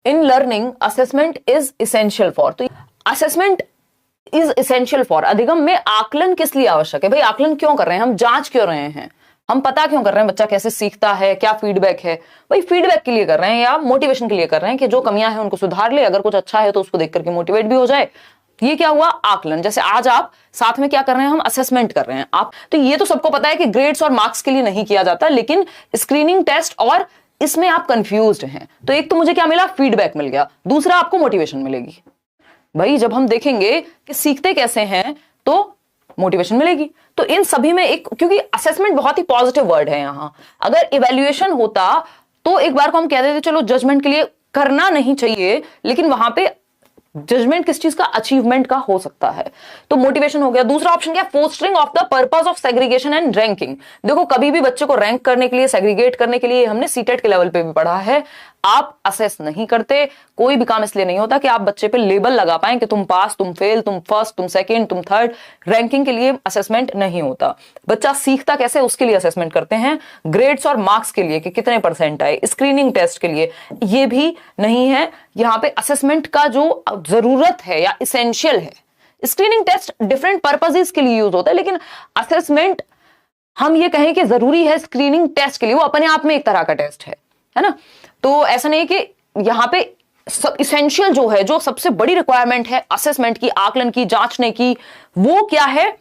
In learning assessment is essential for, तो assessment is essential for, अधिगम में आकलन किस लिए आवश्यक है? भाई आकलन क्यों कर रहे हैं हम, जांच क्यों रहे हैं हम, पता क्यों कर रहे हैं बच्चा कैसे सीखता है, क्या फीडबैक है? भाई फीडबैक के लिए कर रहे हैं या मोटिवेशन के लिए कर रहे हैं कि जो कमियां हैं उनको सुधार ले, अगर कुछ अच्छा है तो उसको देख करके मोटिवेट भी हो जाए। ये क्या हुआ? आकलन। जैसे आज आप साथ में क्या कर रहे हैं, हम असेसमेंट कर रहे हैं आप, तो ये तो सबको पता है कि ग्रेड्स और मार्क्स के लिए नहीं किया जाता, लेकिन स्क्रीनिंग टेस्ट और इसमें आप कंफ्यूज्ड हैं। तो एक तो मुझे क्या मिला, फीडबैक मिल गया, दूसरा आपको मोटिवेशन मिलेगी। भाई जब हम देखेंगे कि सीखते कैसे हैं तो मोटिवेशन मिलेगी। तो इन सभी में एक, क्योंकि असेसमेंट बहुत ही पॉजिटिव वर्ड है यहां, अगर इवैल्यूएशन होता तो एक बार को हम कह देते चलो जजमेंट के लिए करना नहीं चाहिए, लेकिन वहां पे जजमेंट किस चीज का, अचीवमेंट का हो सकता है। तो मोटिवेशन हो गया। दूसरा ऑप्शन क्या, fostering of the purpose of segregation and ranking. देखो कभी भी बच्चे को रैंक करने के लिए, सेग्रीगेट करने के लिए, हमने सीटेट के लेवल पे भी पढ़ा है, आप असेस नहीं करते। कोई भी काम इसलिए नहीं होता कि आप बच्चे पे लेबल लगा पाए कि तुम पास, तुम फेल, तुम फर्स्ट, तुम सेकंड, तुम थर्ड। रैंकिंग के लिए असेसमेंट नहीं होता। बच्चा सीखता कैसे उसके लिए असेसमेंट करते हैं, ग्रेड्स और मार्क्स के लिए कि कितने परसेंट आए, स्क्रीनिंग टेस्ट के लिए ये भी नहीं है। यहां पे असेसमेंट का जो जरूरत है या इसेंशियल है, स्क्रीनिंग टेस्ट डिफरेंट पर्पसेस के लिए यूज होता है, लेकिन असेसमेंट हम ये कहें कि जरूरी है स्क्रीनिंग टेस्ट के लिए, वो अपने आप में एक तरह का टेस्ट है ना। तो ऐसा नहीं कि यहां पे इसेंशियल जो है, जो सबसे बड़ी रिक्वायरमेंट है असेसमेंट की, आकलन की, जांचने की, वो क्या है,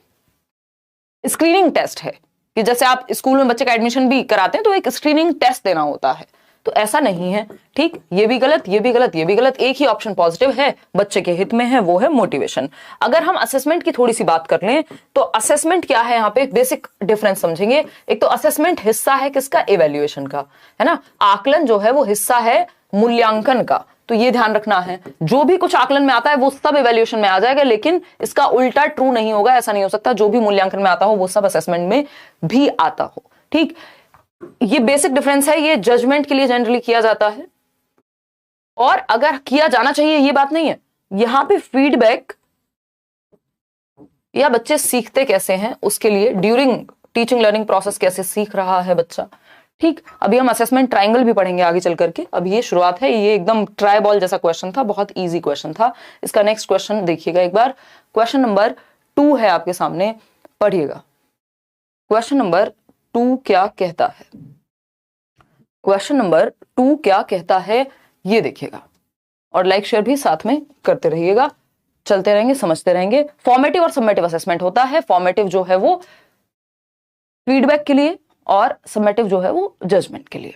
स्क्रीनिंग टेस्ट है। कि जैसे आप स्कूल में बच्चे का एडमिशन भी कराते हैं तो एक स्क्रीनिंग टेस्ट देना होता है, तो ऐसा नहीं है। ठीक, ये भी गलत, ये भी गलत, ये भी गलत। एक ही ऑप्शन पॉजिटिव है, बच्चे के हित में है, वो है मोटिवेशन। अगर हम असेसमेंट की थोड़ी सी बात कर लें तो असेसमेंट क्या है, यहां पे बेसिक डिफरेंस समझेंगे। एक तो असेसमेंट हिस्सा है किसका, इवैल्यूएशन का, है ना। आकलन जो है वो हिस्सा है मूल्यांकन का, तो ये ध्यान रखना है। जो भी कुछ आकलन में आता है वो सब इवैल्यूएशन में आ जाएगा, लेकिन इसका उल्टा ट्रू नहीं होगा, ऐसा नहीं हो सकता जो भी मूल्यांकन में आता हो वो सब असेसमेंट में भी आता हो। ठीक, ये बेसिक डिफरेंस है। ये जजमेंट के लिए जनरली किया जाता है, और अगर किया जाना चाहिए ये बात नहीं है। यहां पे फीडबैक या बच्चे सीखते कैसे हैं उसके लिए, ड्यूरिंग टीचिंग लर्निंग प्रोसेस कैसे सीख रहा है बच्चा। ठीक, अभी हम असेसमेंट ट्रायंगल भी पढ़ेंगे आगे चल करके, अभी ये शुरुआत है। ये एकदम ट्राई बॉल जैसा क्वेश्चन था, बहुत इजी क्वेश्चन था। इसका नेक्स्ट क्वेश्चन देखिएगा एक बार, क्वेश्चन नंबर 2 है आपके सामने, पढ़िएगा। क्वेश्चन नंबर 2 क्या कहता है, क्वेश्चन नंबर 2 क्या कहता है ये देखिएगा, और लाइक शेयर भी साथ में करते रहिएगा, चलते रहेंगे, समझते रहेंगे। फॉर्मेटिव और समेटिव असेसमेंट होता है। फॉर्मेटिव जो है वो फीडबैक के लिए, और समेटिव जो है वो जजमेंट के लिए।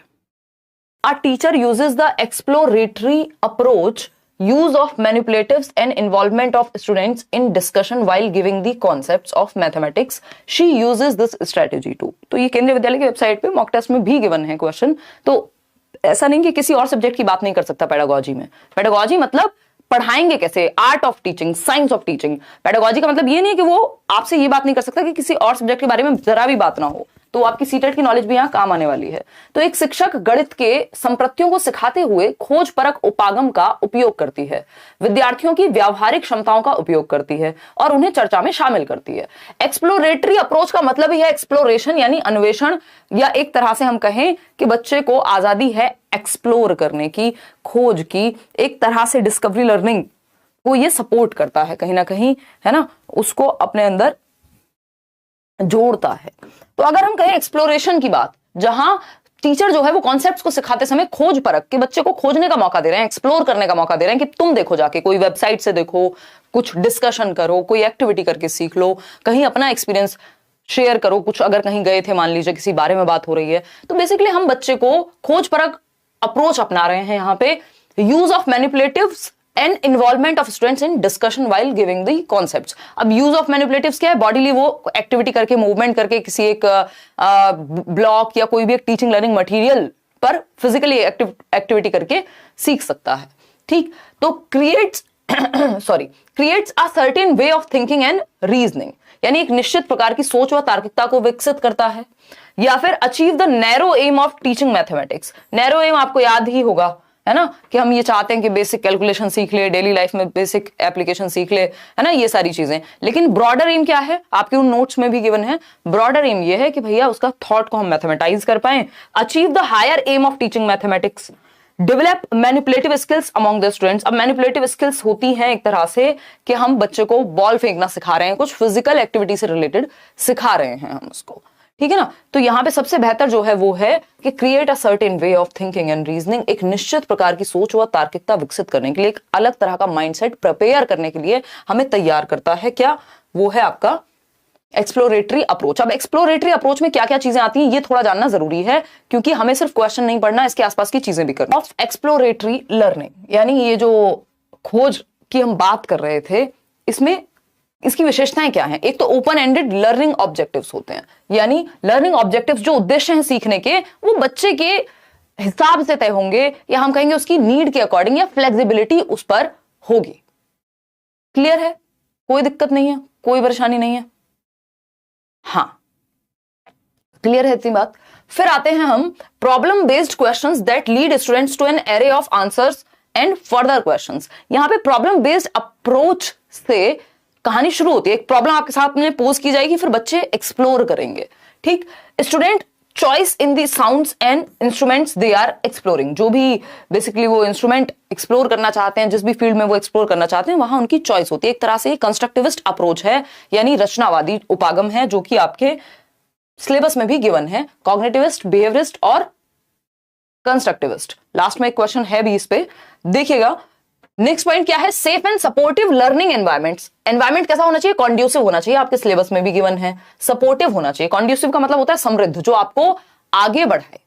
A teacher uses the exploratory approach, use of manipulatives and involvement of students in discussion while giving the concepts of mathematics. She uses this strategy too. तो ये केंद्रीय विद्यालय की वेबसाइट पे मॉक टेस्ट में भी गिवन है क्वेश्चन। तो ऐसा नहीं कि किसी और सब्जेक्ट की बात नहीं कर सकता पेडागोजी में। पेडागोजी मतलब पढ़ाएंगे कैसे, art of teaching, science of teaching. Pedagogy का मतलब ये नहीं कि वो आपसे ये बात नहीं कर सकता कि किसी और सब्जेक्ट के बारे में जरा भी बात ना हो, तो आपकी सीटेट की नॉलेज भी यहां काम आने वाली है। तो एक शिक्षक गणित के संप्रत्यों को सिखाते हुए खोज परक उपागम का उपयोग करती है, विद्यार्थियों की व्यावहारिक क्षमताओं का उपयोग करती है और उन्हें चर्चा में शामिल करती है। एक्सप्लोरेटरी अप्रोच का मतलब ही है एक्सप्लोरेशन यानी अन्वेषण, या एक तरह से हम कहें कि बच्चे को आजादी है एक्सप्लोर करने की, खोज की, एक तरह से डिस्कवरी लर्निंग को ये सपोर्ट करता है कहीं ना कहीं, है ना, उसको अपने अंदर जोड़ता है। तो अगर हम कहें एक्सप्लोरेशन की बात, जहां टीचर जो है वो कॉन्सेप्ट्स को सिखाते समय खोज परख के बच्चे को खोजने का मौका दे रहे हैं, एक्सप्लोर करने का मौका दे रहे हैं कि तुम देखो, जाके कोई वेबसाइट से देखो, कुछ डिस्कशन करो, कोई एक्टिविटी करके सीख लो, कहीं अपना एक्सपीरियंस शेयर करो, कुछ अगर कहीं गए थे मान लीजिए किसी बारे में बात हो रही है। तो बेसिकली हम बच्चे को खोज परख अप्रोच अपना रहे हैं यहाँ पे। Use of manipulatives and involvement of students in discussion while giving the concepts. अब यूज ऑफ मैनिपुलेटिव्स क्या है, बॉडीली वो एक्टिविटी करके, मूवमेंट करके किसी एक ब्लॉक या कोई भी एक टीचिंग लर्निंग मटेरियल पर फिजिकली एक्टिविटी करके सीख सकता है। ठीक, तो creates a certain way of thinking and reasoning, यानी एक निश्चित प्रकार की सोच व तार्किकता को विकसित करता है। या फिर achieve the narrow aim of teaching mathematics. Narrow aim आपको याद ही होगा, है ना, कि हम ये चाहते हैं कि बेसिक कैलकुलेशन सीख ले, डेली लाइफ में बेसिक एप्लीकेशन सीख ले, है ना, ये सारी चीजें। लेकिन ब्रॉडर एम क्या है, आपके उन नोट्स में भी गिवन है। ब्रॉडर एम ये है कि भैया उसका थॉट को हम मैथमेटाइज कर पाए। Achieve the higher aim of teaching mathematics, develop manipulative skills among the students. अब मैनिपुलेटिव स्किल्स होती हैं एक तरह से कि हम बच्चे को बॉल फेंकना सिखा रहे हैं, कुछ फिजिकल एक्टिविटी से रिलेटेड सिखा रहे हैं हम उसको, ठीक है ना। तो यहां पे सबसे बेहतर जो है वो है कि create a certain way of thinking and reasoning, एक निश्चित प्रकार की सोच व तार्किकता विकसित करने के लिए, एक अलग तरह का माइंडसेट प्रिपेयर करने के लिए हमें तैयार करता है। क्या वो है आपका एक्सप्लोरेटरी अप्रोच। अब एक्सप्लोरेटरी अप्रोच में क्या क्या चीजें आती हैं ये थोड़ा जानना जरूरी है, क्योंकि हमें सिर्फ क्वेश्चन नहीं पढ़ना, इसके आसपास की चीजें भी करना। ऑफ एक्सप्लोरेटरी लर्निंग, यानी ये जो खोज की हम बात कर रहे थे, इसमें इसकी विशेषताएं क्या हैं। एक तो ओपन एंडेड लर्निंग ऑब्जेक्टिव्स होते हैं, यानी लर्निंग ऑब्जेक्टिव्स जो उद्देश्य हैं सीखने के, वो बच्चे के हिसाब से तय होंगे, या हम कहेंगे उसकी नीड के अकॉर्डिंग, या फ्लेक्सिबिलिटी उस पर होगी। क्लियर है, कोई दिक्कत नहीं है, कोई परेशानी नहीं है। हाँ, क्लियर है इतनी बात। फिर आते हैं हम problem based questions that lead students to an array of answers and further questions. यहां पे प्रॉब्लम बेस्ड अप्रोच से कहानी शुरू होती है। एक प्रॉब्लम आपके सामने पोज की जाएगी, फिर बच्चे एक्सप्लोर करेंगे, ठीक। Student choice in the sounds and instruments they are exploring, जो भी बेसिकली वो इंस्ट्रूमेंट एक्सप्लोर करना चाहते हैं, जिस भी फील्ड में वो एक्सप्लोर करना चाहते हैं, वहां उनकी चॉइस होती है। एक तरह से कंस्ट्रक्टिविस्ट अप्रोच है, यानी रचनावादी उपागम है, जो कि आपके सिलेबस में भी गिवन है। कॉग्निटिविस्ट, बिहेवियरिस्ट और कंस्ट्रक्टिविस्ट। लास्ट में एक क्वेश्चन है भी इस पे, देखिएगा। नेक्स्ट पॉइंट क्या है, safe and supportive learning environments. Environment कैसा होना चाहिए, कॉन्ड्यूसिव होना चाहिए, आपके सिलेबस में भी गिवन है। सपोर्टिव होना चाहिए, कॉन्ड्यूसिव का मतलब होता है समृद्ध, जो आपको आगे बढ़ाए,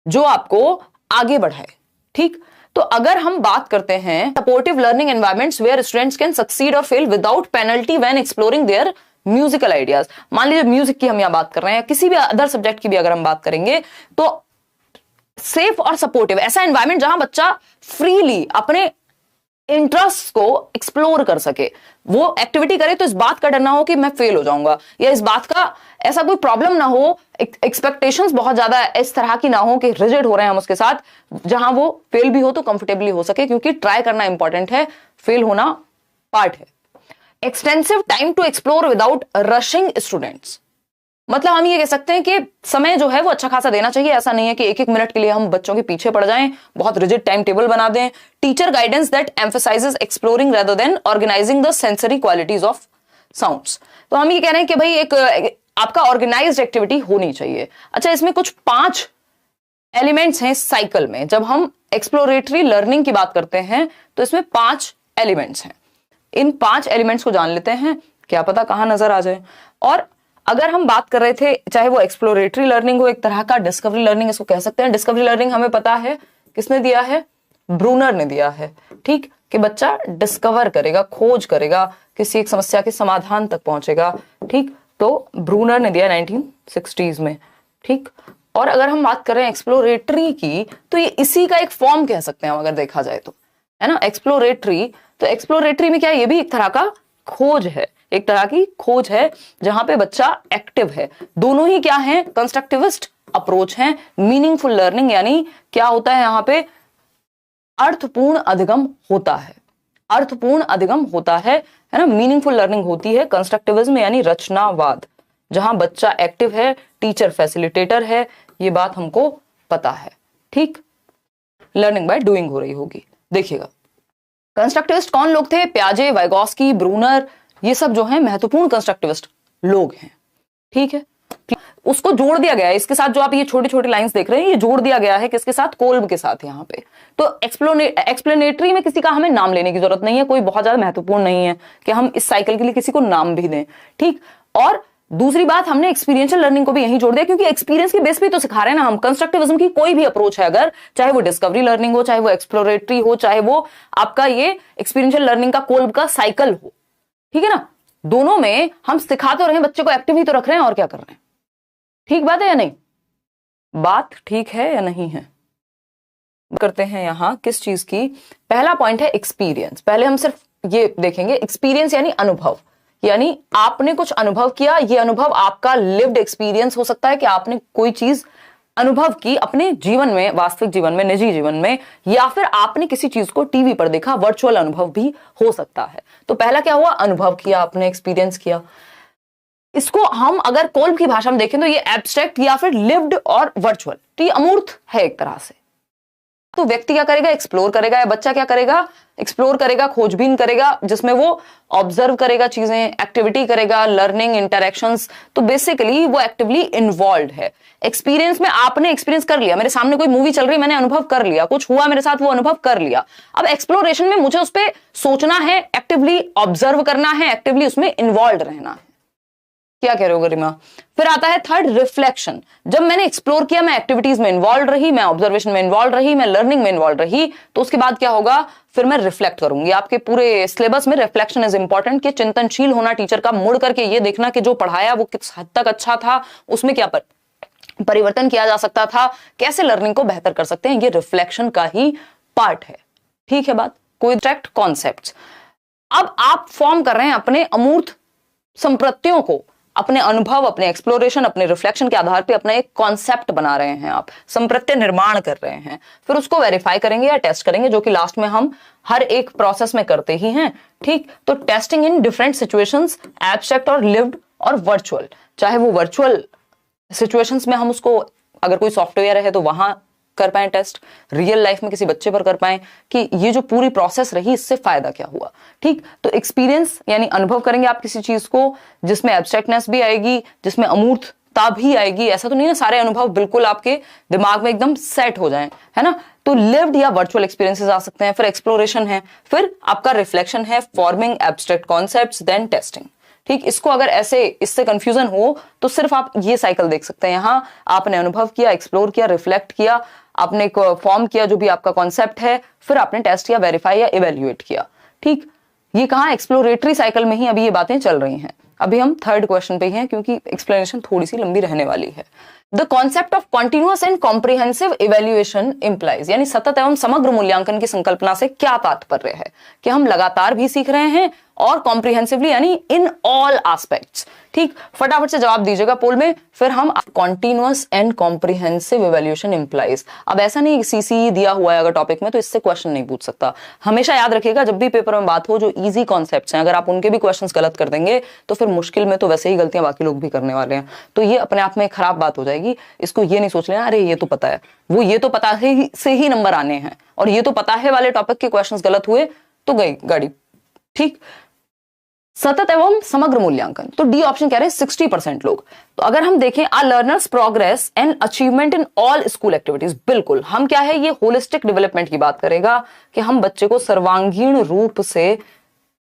जो आपको आगे बढ़ाए, ठीक। तो अगर हम बात करते हैं supportive learning environments where students can succeed और fail without penalty when exploring their musical ideas. मान लीजिए म्यूजिक की हम यहां बात कर रहे हैं, किसी भी अदर सब्जेक्ट की भी अगर हम बात करेंगे, तो सेफ और सपोर्टिव ऐसा एनवायरमेंट जहां बच्चा फ्रीली अपने इंटरेस्ट को एक्सप्लोर कर सके, वो एक्टिविटी करे तो इस बात का डर ना हो कि मैं फेल हो जाऊंगा, या इस बात का ऐसा कोई प्रॉब्लम ना हो, एक्सपेक्टेशंस बहुत ज्यादा इस तरह की ना हो कि रिजिड हो रहे हैं हम उसके साथ, जहां वो फेल भी हो तो कंफर्टेबली हो सके, क्योंकि ट्राई करना इंपॉर्टेंट है, फेल होना पार्ट है। Extensive time to explore without rushing students, मतलब हम ये कह सकते हैं कि समय जो है वो अच्छा खासा देना चाहिए। ऐसा नहीं है कि एक एक मिनट के लिए हम बच्चों के पीछे पड़ जाएं, बहुत रिजिड टाइम टेबल बना दें। Teacher guidance that emphasises exploring rather than organising the sensory qualities of sounds. तो हम ये कह रहे हैं कि भाई एक आपका ऑर्गेनाइज्ड एक्टिविटी होनी चाहिए। अच्छा, इसमें कुछ 5 एलिमेंट्स हैं साइकिल में। जब हम एक्सप्लोरेटरी लर्निंग की बात करते हैं तो इसमें 5 एलिमेंट्स हैं। इन 5 एलिमेंट्स को जान लेते हैं, क्या पता कहां नजर आ जाए। और अगर हम बात कर रहे थे, चाहे वो एक्सप्लोरेटरी लर्निंग हो, एक तरह का डिस्कवरी लर्निंग इसको कह सकते हैं। डिस्कवरी लर्निंग हमें पता है किसने दिया है, ब्रूनर ने दिया है, ठीक, कि बच्चा डिस्कवर करेगा, खोज करेगा, किसी एक समस्या के समाधान तक पहुंचेगा, ठीक। तो ब्रूनर ने दिया 1960s में, ठीक। और अगर हम बात करें एक्सप्लोरेटरी की, तो ये इसी का एक फॉर्म कह सकते हैं अगर देखा जाए तो, है ना, एक्सप्लोरेटरी। तो एक्सप्लोरेटरी में क्या है, ये भी एक तरह का खोज है, एक तरह की खोज है जहां पे बच्चा एक्टिव है। दोनों ही क्या है, कंस्ट्रक्टिविस्ट अप्रोच है। मीनिंगफुल लर्निंग, यानी क्या होता है यहां पे, अर्थपूर्ण अधिगम होता है, अर्थपूर्ण अधिगम होता है ना। मीनिंगफुल लर्निंग होती है कंस्ट्रक्टिविज्म यानी रचनावाद, जहां बच्चा एक्टिव है, टीचर फैसिलिटेटर है, ये बात हमको पता है, ठीक। लर्निंग बाय डूइंग हो रही होगी। देखिएगा कंस्ट्रक्टिविस्ट कौन लोग थे, प्याजे, वाइगोस्की, ब्रूनर, ये सब जो है महत्वपूर्ण कंस्ट्रक्टिविस्ट लोग हैं, ठीक है। उसको जोड़ दिया गया है इसके साथ, जो आप ये छोटी छोटी लाइंस देख रहे हैं, ये जोड़ दिया गया है किसके साथ, कोल्ब के साथ यहाँ पे। तो एक्सप्लेनेटरी में किसी का हमें नाम लेने की जरूरत नहीं है, कोई बहुत ज्यादा महत्वपूर्ण नहीं है कि हम इस साइकिल के लिए किसी को नाम भी दें, ठीक। और दूसरी बात, हमने एक्सपीरियंशियल लर्निंग को भी यहीं जोड़ दिया, क्योंकि एक्सपीरियंस के बेस पे तो सिखा रहे हैं ना हम। कंस्ट्रक्टिविज्म की कोई भी अप्रोच है, अगर चाहे वो डिस्कवरी लर्निंग हो, चाहे वो एक्सप्लोरेटरी हो, चाहे वो आपका ये एक्सपीरियंशियल लर्निंग का कोल्ब का साइकिल हो, ठीक है ना, दोनों में हम सिखा तो रहे हैं, बच्चे को एक्टिव ही तो रख रहे हैं, और क्या कर रहे हैं। ठीक बात है या नहीं, बात ठीक है या नहीं है। करते हैं यहां किस चीज की, पहला पॉइंट है एक्सपीरियंस। पहले हम सिर्फ ये देखेंगे, एक्सपीरियंस यानी अनुभव, यानी आपने कुछ अनुभव किया। ये अनुभव आपका लिव्ड एक्सपीरियंस हो सकता है कि आपने कोई चीज अनुभव की अपने जीवन में, वास्तविक जीवन में, निजी जीवन में, या फिर आपने किसी चीज को टीवी पर देखा, वर्चुअल अनुभव भी हो सकता है। तो पहला क्या हुआ, अनुभव किया आपने, एक्सपीरियंस किया। इसको हम अगर कोल्ब की भाषा में देखें तो ये एब्स्ट्रैक्ट या फिर लिव्ड और वर्चुअल, तो ये अमूर्त है एक तरह से, तो व्यक्ति क्या करेगा, एक्सप्लोर करेगा, या बच्चा क्या करेगा, एक्सप्लोर करेगा, खोजबीन करेगा, जिसमें वो ऑब्जर्व करेगा चीजें, एक्टिविटी करेगा, लर्निंग, इंटरेक्शंस। तो बेसिकली वो एक्टिवली इन्वॉल्व है। एक्सपीरियंस में आपने एक्सपीरियंस कर लिया, मेरे सामने कोई मूवी चल रही है, मैंने अनुभव कर लिया, कुछ हुआ मेरे साथ, वो अनुभव कर लिया। अब एक्सप्लोरेशन में मुझे उस पर सोचना है, एक्टिवली ऑब्जर्व करना है, एक्टिवली उसमें इन्वॉल्व रहना है। क्या कह रहे हो गरिमा? फिर आता है थर्ड, रिफ्लेक्शन। जब मैंने एक्सप्लोर किया, मैं एक्टिविटीज में इन्वॉल्व रही, मैं ऑब्जर्वेशन में इन्वॉल्व रही, मैं लर्निंग में इन्वॉल्व रही, तो उसके बाद क्या होगा, फिर मैं रिफ्लेक्ट करूंगी। आपके पूरे सिलेबस में रिफ्लेक्शन इज इंपॉर्टेंट, कि चिंतनशील होना टीचर का, मुड़ करके ये देखना कि जो पढ़ाया वो किस हद तक अच्छा था, उसमें क्या परिवर्तन किया जा सकता था, कैसे लर्निंग को बेहतर कर सकते हैं, ये रिफ्लेक्शन का ही पार्ट है। ठीक है बात? कोई डायरेक्ट कॉन्सेप्ट्स। अब आप फॉर्म कर रहे हैं अपने अमूर्त संप्रत्तियों को, अपने अनुभव, अपने एक्सप्लोरेशन, अपने रिफ्लेक्शन के आधार पे अपना एक कॉन्सेप्ट बना रहे हैं, आप संप्रत्य निर्माण कर रहे हैं। फिर उसको वेरीफाई करेंगे या टेस्ट करेंगे, जो कि लास्ट में हम हर एक प्रोसेस में करते ही हैं। ठीक, तो testing in different situations, abstract और लिव्ड और वर्चुअल। चाहे वो वर्चुअल सिचुएशंस में हम उसको, अगर कोई सॉफ्टवेयर है तो वहां कर पाए टेस्ट, रियल लाइफ में किसी बच्चे पर कर पाए कि ये जो पूरी प्रोसेस रही इससे फायदा क्या हुआ। ठीक, तो एक्सपीरियंस यानी अनुभव करेंगे आप किसी चीज को, जिसमें एब्स्ट्रैक्टनेस भी आएगी, जिसमें अमूर्तता भी आएगी। ऐसा तो नहीं है सारे अनुभव बिल्कुल आपके दिमाग में एकदम सेट हो जाएं, है ना। तो लिव्ड या वर्चुअल एक्सपीरियंसेस आ सकते हैं। फिर एक्सप्लोरेशन है, फिर आपका रिफ्लेक्शन है, forming abstract concepts, then testing. ठीक, इसको अगर ऐसे इससे कंफ्यूजन हो तो सिर्फ आप ये साइकिल देख सकते हैं। यहां आपने अनुभव किया, एक्सप्लोर किया, रिफ्लेक्ट किया, आपने फॉर्म किया जो भी आपका कॉन्सेप्ट है, फिर आपने टेस्ट किया, वेरीफाई या इवेल्युएट किया। ठीक, ये कहां एक्सप्लोरेटरी साइकिल में ही अभी ये बातें चल रही हैं। अभी हम थर्ड क्वेश्चन पे ही हैं, क्योंकि एक्सप्लेनेशन थोड़ी सी लंबी रहने वाली है। The concept of continuous and comprehensive evaluation implies, यानी सतत एवं समग्र मूल्यांकन की संकल्पना से क्या तात्पर्य है, कि हम लगातार भी सीख रहे हैं और कॉम्प्रिहेंसिवली यानी इन ऑल एस्पेक्ट्स। ठीक, फटाफट से जवाब दीजिएगा पोल में। फिर हम continuous and comprehensive evaluation implies, अब ऐसा नहीं सीसीई दिया हुआ है अगर टॉपिक में तो इससे क्वेश्चन नहीं पूछ सकता। हमेशा याद रखिएगा जब भी पेपर में बात हो, जो इजी कॉन्सेप्ट्स हैं अगर आप उनके भी क्वेश्चंस गलत कर देंगे तो फिर मुश्किल में तो वैसे ही गलतियां बाकी लोग भी करने वाले हैं, तो ये अपने आप में खराब बात हो जाएगी। इसको ये नहीं सोच लेना अरे ये तो पता है, वो ये तो पता है से ही नंबर आने हैं, और ये तो पता है वाले टॉपिक के क्वेश्चंस गलत हुए तो गई गाड़ी। ठीक, सतत एवं समग्र मूल्यांकन, तो डी ऑप्शन कह रहे हैं 60% लोग। तो अगर हम देखें a learner's progress and achievement in all school activities, बिल्कुल हम क्या है, ये होलिस्टिक डेवलपमेंट की बात करेगा कि हम बच्चे को सर्वांगीण रूप से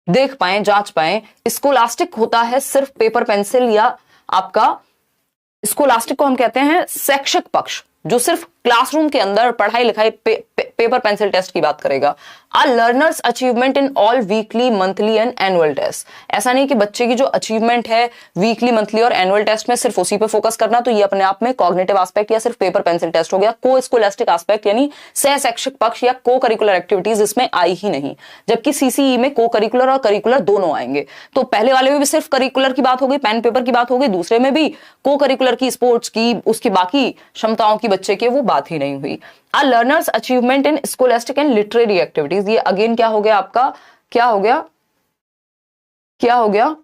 देख पाए, जांच पाए। स्कोलास्टिक होता है सिर्फ पेपर पेंसिल, या आपका स्कोलास्टिक को हम कहते हैं शैक्षिक पक्ष, जो सिर्फ क्लासरूम के अंदर पढ़ाई लिखाई पेपर पेंसिल टेस्ट की बात करेगा। A learner's achievement in all weekly, monthly and annual test, ऐसा नहीं कि बच्चे की जो अचीवमेंट है वीकली, मंथली और एनुअल टेस्ट में सिर्फ उसी पे फोकस करना, तो ये अपने आप में कॉग्निटिव एस्पेक्ट या सिर्फ पेपर पेंसिल टेस्ट हो गया। को स्कोलास्टिक एस्पेक्ट यानी सह शैक्षिक पक्ष या को करिकुलर एक्टिविटीज इसमें आई ही नहीं, जबकि सीसीई में को करिकुलर और करिकुलर दोनों आएंगे। तो पहले वाले में भी सिर्फ करिकुलर की बात हो गई, पेन पेपर की बात हो गई, दूसरे में भी को करिकुलर की, स्पोर्ट्स की, उसकी बाकी क्षमताओं की बच्चे के, वो बात ही नहीं हुई। A learner's achievement in scholastic and literary activities, ये अगेन क्या हो गया आपका, क्या हो गया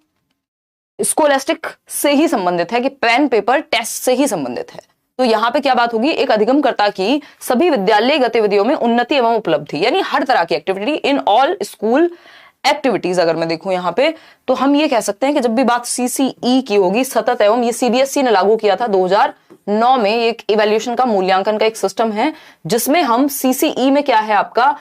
स्कोलास्टिक से ही संबंधित है, कि पेन पेपर टेस्ट से ही संबंधित है। तो यहां पे क्या बात होगी, एक अधिगमकर्ता की सभी विद्यालय गतिविधियों में उन्नति एवं उपलब्धि, यानी हर तरह की activity in all school activities. अगर मैं देखूं यहां पे तो हम ये कह सकते हैं कि जब भी बात सीसीई की होगी, सतत एवं, ये सीबीएसई ने लागू किया था 2009 में, एक इवैल्यूएशन का, मूल्यांकन का एक सिस्टम है जिसमें हम सीसीई में क्या है आपका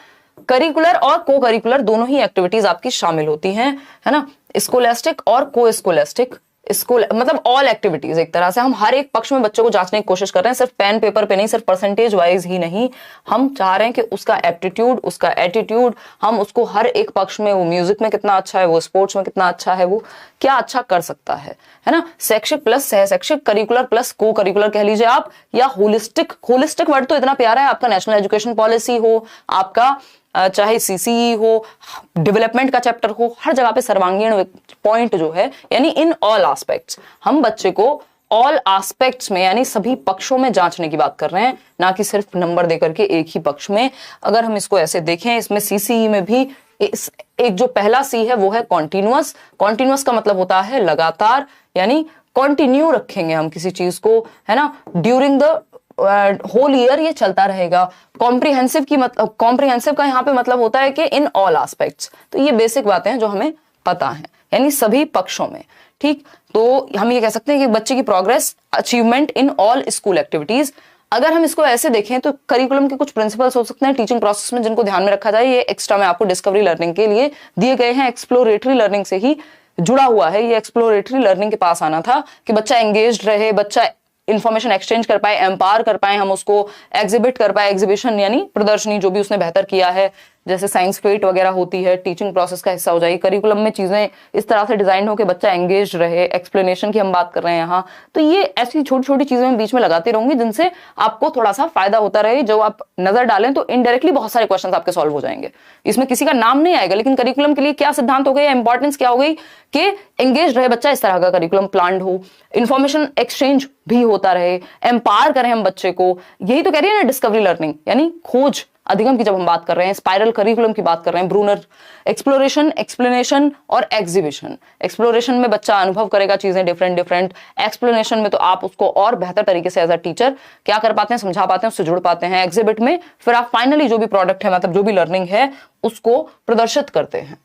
करिकुलर और को करिकुलर दोनों ही एक्टिविटीज आपकी शामिल होती हैं, है ना। स्कोलास्टिक और को स्कोलास्टिक, स्कूल मतलब ऑल एक्टिविटीज, एक तरह से हम हर एक पक्ष में बच्चों को जांचने की कोशिश कर रहे हैं, सिर्फ पेन पेपर पे नहीं, सिर्फ परसेंटेज वाइज ही नहीं, हम चाह रहे हैं कि उसका एप्टीट्यूड, उसका एटीट्यूड, हम उसको हर एक पक्ष में, वो म्यूजिक में कितना अच्छा है, वो स्पोर्ट्स में कितना अच्छा है, वो क्या अच्छा कर सकता है ना। शैक्षिक प्लस सह शैक्षिक, करिकुलर प्लस को करिकुलर कह लीजिए आप, या होलिस्टिक। होलिस्टिक वर्ड तो इतना प्यारा है, आपका नेशनल एजुकेशन पॉलिसी हो, आपका चाहे सीसीई हो, डेवलपमेंट का चैप्टर हो, हर जगह पे सर्वांगीण पॉइंट जो है, यानी इन ऑल एस्पेक्ट्स, हम बच्चे को ऑल एस्पेक्ट्स में यानी सभी पक्षों में जांचने की बात कर रहे हैं, ना कि सिर्फ नंबर देकर के एक ही पक्ष में। अगर हम इसको ऐसे देखें, इसमें सीसीई में भी एक जो पहला सी है वो है कॉन्टिन्यूअस। कॉन्टिन्यूअस का मतलब होता है लगातार, यानी कंटिन्यू रखेंगे हम किसी चीज को, है ना, ड्यूरिंग द होल ईयर ये चलता रहेगा। कॉम्प्रिहेंसिव कॉम्प्रिहेंसिव का यहाँ पे मतलब होता है कि इन ऑल एस्पेक्ट्स। तो ये बेसिक बातें हैं जो हमें पता है, यानी सभी पक्षों में। ठीक, तो हम ये कह सकते हैं कि बच्चे की progress, achievement in all school activities. अगर हम इसको ऐसे देखें तो करिकुलम के कुछ प्रिंसिपल्स हो सकते हैं टीचिंग प्रोसेस में जिनको ध्यान में रखा जाए। ये एक्स्ट्रा में आपको डिस्कवरी लर्निंग के लिए दिए गए हैं, एक्सप्लोरेटरी लर्निंग से ही जुड़ा हुआ है। ये एक्सप्लोरेटरी लर्निंग के पास आना था कि बच्चा एंगेज्ड रहे, बच्चा इंफॉर्मेशन एक्सचेंज कर पाए, एम्पावर कर पाए, हम उसको एग्जिबिट कर पाए, एग्जीबिशन यानी प्रदर्शनी जो भी उसने बेहतर किया है, जैसे साइंस फेट वगैरह होती है, टीचिंग प्रोसेस का हिस्सा हो जाएगी। करिकुलम में चीजें इस तरह से डिजाइन हो कि बच्चा एंगेज रहे, एक्सप्लेनेशन की हम बात कर रहे हैं यहाँ। तो ये ऐसी छोटी छोटी चीजें मैं बीच में लगाती रहूंगी जिनसे आपको थोड़ा सा फायदा होता रहे। जो आप नजर डालें तो इनडायरेक्टली बहुत सारे क्वेश्चन आपके सॉल्व हो जाएंगे। इसमें किसी का नाम नहीं आएगा, लेकिन करिकुलम के लिए क्या सिद्धांत हो गए, इंपॉर्टेंस क्या हो गई कि एंगेज रहे बच्चा, इस तरह का करिकुलम प्लान हो, इन्फॉर्मेशन एक्सचेंज भी होता रहे, एम्पावर करें हम बच्चे को। यही तो कह रही है ना डिस्कवरी लर्निंग, यानी खोज अधिगम की जब हम बात कर रहे हैं, स्पाइरल करिकुलम की बात कर रहे हैं, ब्रूनर। एक्सप्लोरेशन, एक्सप्लेनेशन और एग्जीबिशन। एक्सप्लोरेशन में बच्चा अनुभव करेगा चीजें डिफरेंट डिफरेंट, एक्सप्लेनेशन में तो आप उसको और बेहतर तरीके से एज अ टीचर क्या कर पाते हैं, समझा पाते हैं, उससे जुड़ पाते हैं। एग्जिबिट में फिर आप फाइनली जो भी प्रोडक्ट है, मतलब जो भी लर्निंग है, उसको प्रदर्शित करते हैं।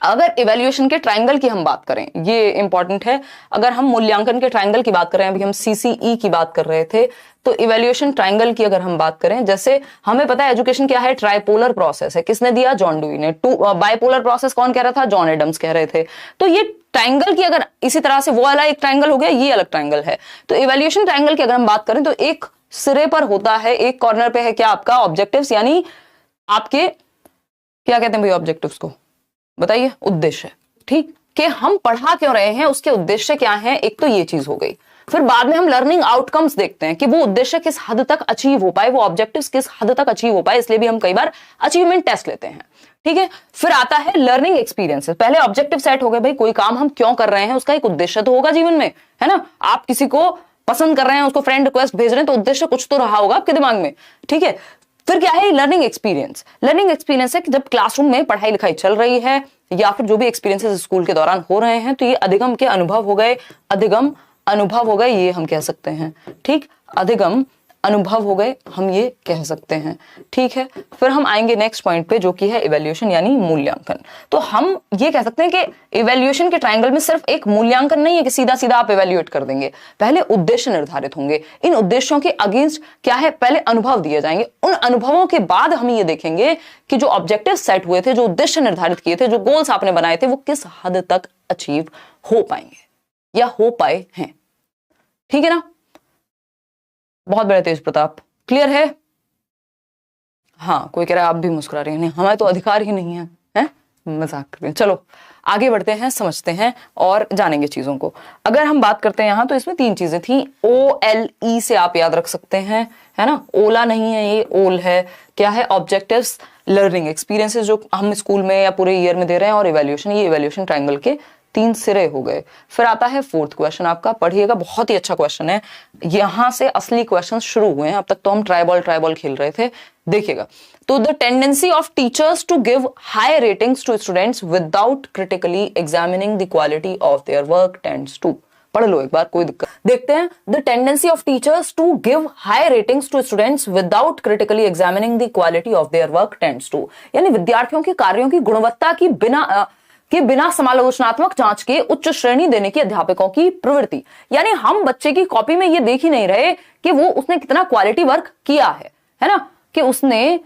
अगर इवैल्यूएशन के ट्रायंगल की हम बात करें, ये इंपॉर्टेंट है। अगर हम मूल्यांकन के ट्रायंगल की बात करें, अभी हम सीसीई की बात कर रहे थे, तो इवैल्यूएशन ट्रायंगल की अगर हम बात करें, जैसे हमें पता है एजुकेशन क्या है, ट्राइपोलर प्रोसेस है। किसने दिया? जॉन डुई ने। बाइपोलर प्रोसेस कौन कह रहा था? जॉन एडम्स कह रहे थे। तो ये ट्रायंगल की अगर इसी तरह से वो वाला एक ट्रायंगल हो गया, ये अलग ट्रायंगल है। तो इवैल्यूएशन ट्रायंगल की अगर हम बात करें तो एक सिरे पर होता है, एक कॉर्नर पे है क्या आपका ऑब्जेक्टिव्स, यानी आपके क्या कहते हैं भाई ऑब्जेक्टिव्स को, बताइए, उद्देश्य। ठीक, कि हम पढ़ा क्यों रहे हैं, उसके उद्देश्य क्या हैं, एक तो ये चीज हो गई। फिर बाद में हम लर्निंग आउटकम्स देखते हैं कि वो उद्देश्य किस हद तक अचीव हो पाए, वो ऑब्जेक्टिव्स किस हद तक अचीव हो पाए, इसलिए भी हम कई बार अचीवमेंट टेस्ट लेते हैं। ठीक है, फिर आता है लर्निंग एक्सपीरियंसेस। पहले ऑब्जेक्टिव सेट हो गए, भाई कोई काम हम क्यों कर रहे हैं, उसका एक उद्देश्य तो होगा जीवन में, है ना। आप किसी को पसंद कर रहे हैं, उसको फ्रेंड रिक्वेस्ट भेज रहे हैं, तो उद्देश्य कुछ तो रहा होगा आपके दिमाग में। ठीक है, फिर क्या है लर्निंग एक्सपीरियंस। लर्निंग एक्सपीरियंस है कि जब क्लासरूम में पढ़ाई लिखाई चल रही है या फिर जो भी एक्सपीरियंसेस स्कूल के दौरान हो रहे हैं, तो ये अधिगम के अनुभव हो गए, अधिगम अनुभव हो गए, ये हम कह सकते हैं। ठीक, अधिगम अनुभव हो गए, हम ये कह सकते हैं। ठीक है, फिर हम आएंगे नेक्स्ट पॉइंट पे जो कि है इवैल्यूएशन यानी मूल्यांकन। तो हम ये कह सकते हैं कि इवैल्यूएशन के ट्रायंगल में सिर्फ एक मूल्यांकन नहीं है कि सीधा सीधा आप इवैल्यूएट कर देंगे। पहले उद्देश्य निर्धारित होंगे, इन उद्देश्यों के अगेंस्ट क्या है, पहले अनुभव दिए जाएंगे। उन अनुभवों के बाद हम ये देखेंगे कि जो ऑब्जेक्टिव सेट हुए थे, जो उद्देश्य निर्धारित किए थे, जो गोल्स आपने बनाए थे, वो किस हद तक अचीव हो पाएंगे या हो पाए हैं। ठीक है ना, बहुत बड़े तेज प्रताप, क्लियर है? हाँ, कोई कह रहा है आप भी मुस्कुरा रही हैं, नहीं हमारे तो अधिकार ही नहीं है, हैं? मजाक कर रहे हैं। चलो आगे बढ़ते हैं, समझते हैं और जानेंगे चीजों को। अगर हम बात करते हैं यहाँ, तो इसमें 3 चीजें थी। OLE से आप याद रख सकते हैं, है ना, ओला नहीं है, ये ओल है। क्या है? ऑब्जेक्टिव्स, लर्निंग एक्सपीरियंसेस जो हम स्कूल में या पूरे ईयर में दे रहे हैं, और इवैल्यूएशन, ये इवैल्यूएशन ट्रायंगल के 3 सिरे हो गए। फिर आता है 4th क्वेश्चन, आपका पढ़िएगा, बहुत ही अच्छा क्वेश्चन है। यहां से असली क्वेश्चन शुरू हुए हैं, अब तक तो हम ट्राइबॉल खेल रहे थे, देखिएगा। तो the tendency of teachers to give high ratings to students without critically examining the quality of their work tends to. पढ़ लो एक बार, कोई दिक्कत। देखते हैं, the tendency of teachers to give high ratings to students without critically examining the quality of their work tends to, यानी विद्यार्थियों के कार्यों की गुणवत्ता की बिना समालोचनात्मक जांच के उच्च श्रेणी देने की अध्यापकों की प्रवृत्ति। यानी हम बच्चे की कॉपी में ये देख ही नहीं रहे कि वो उसने कितना क्वालिटी वर्क किया है ना, कि उसने,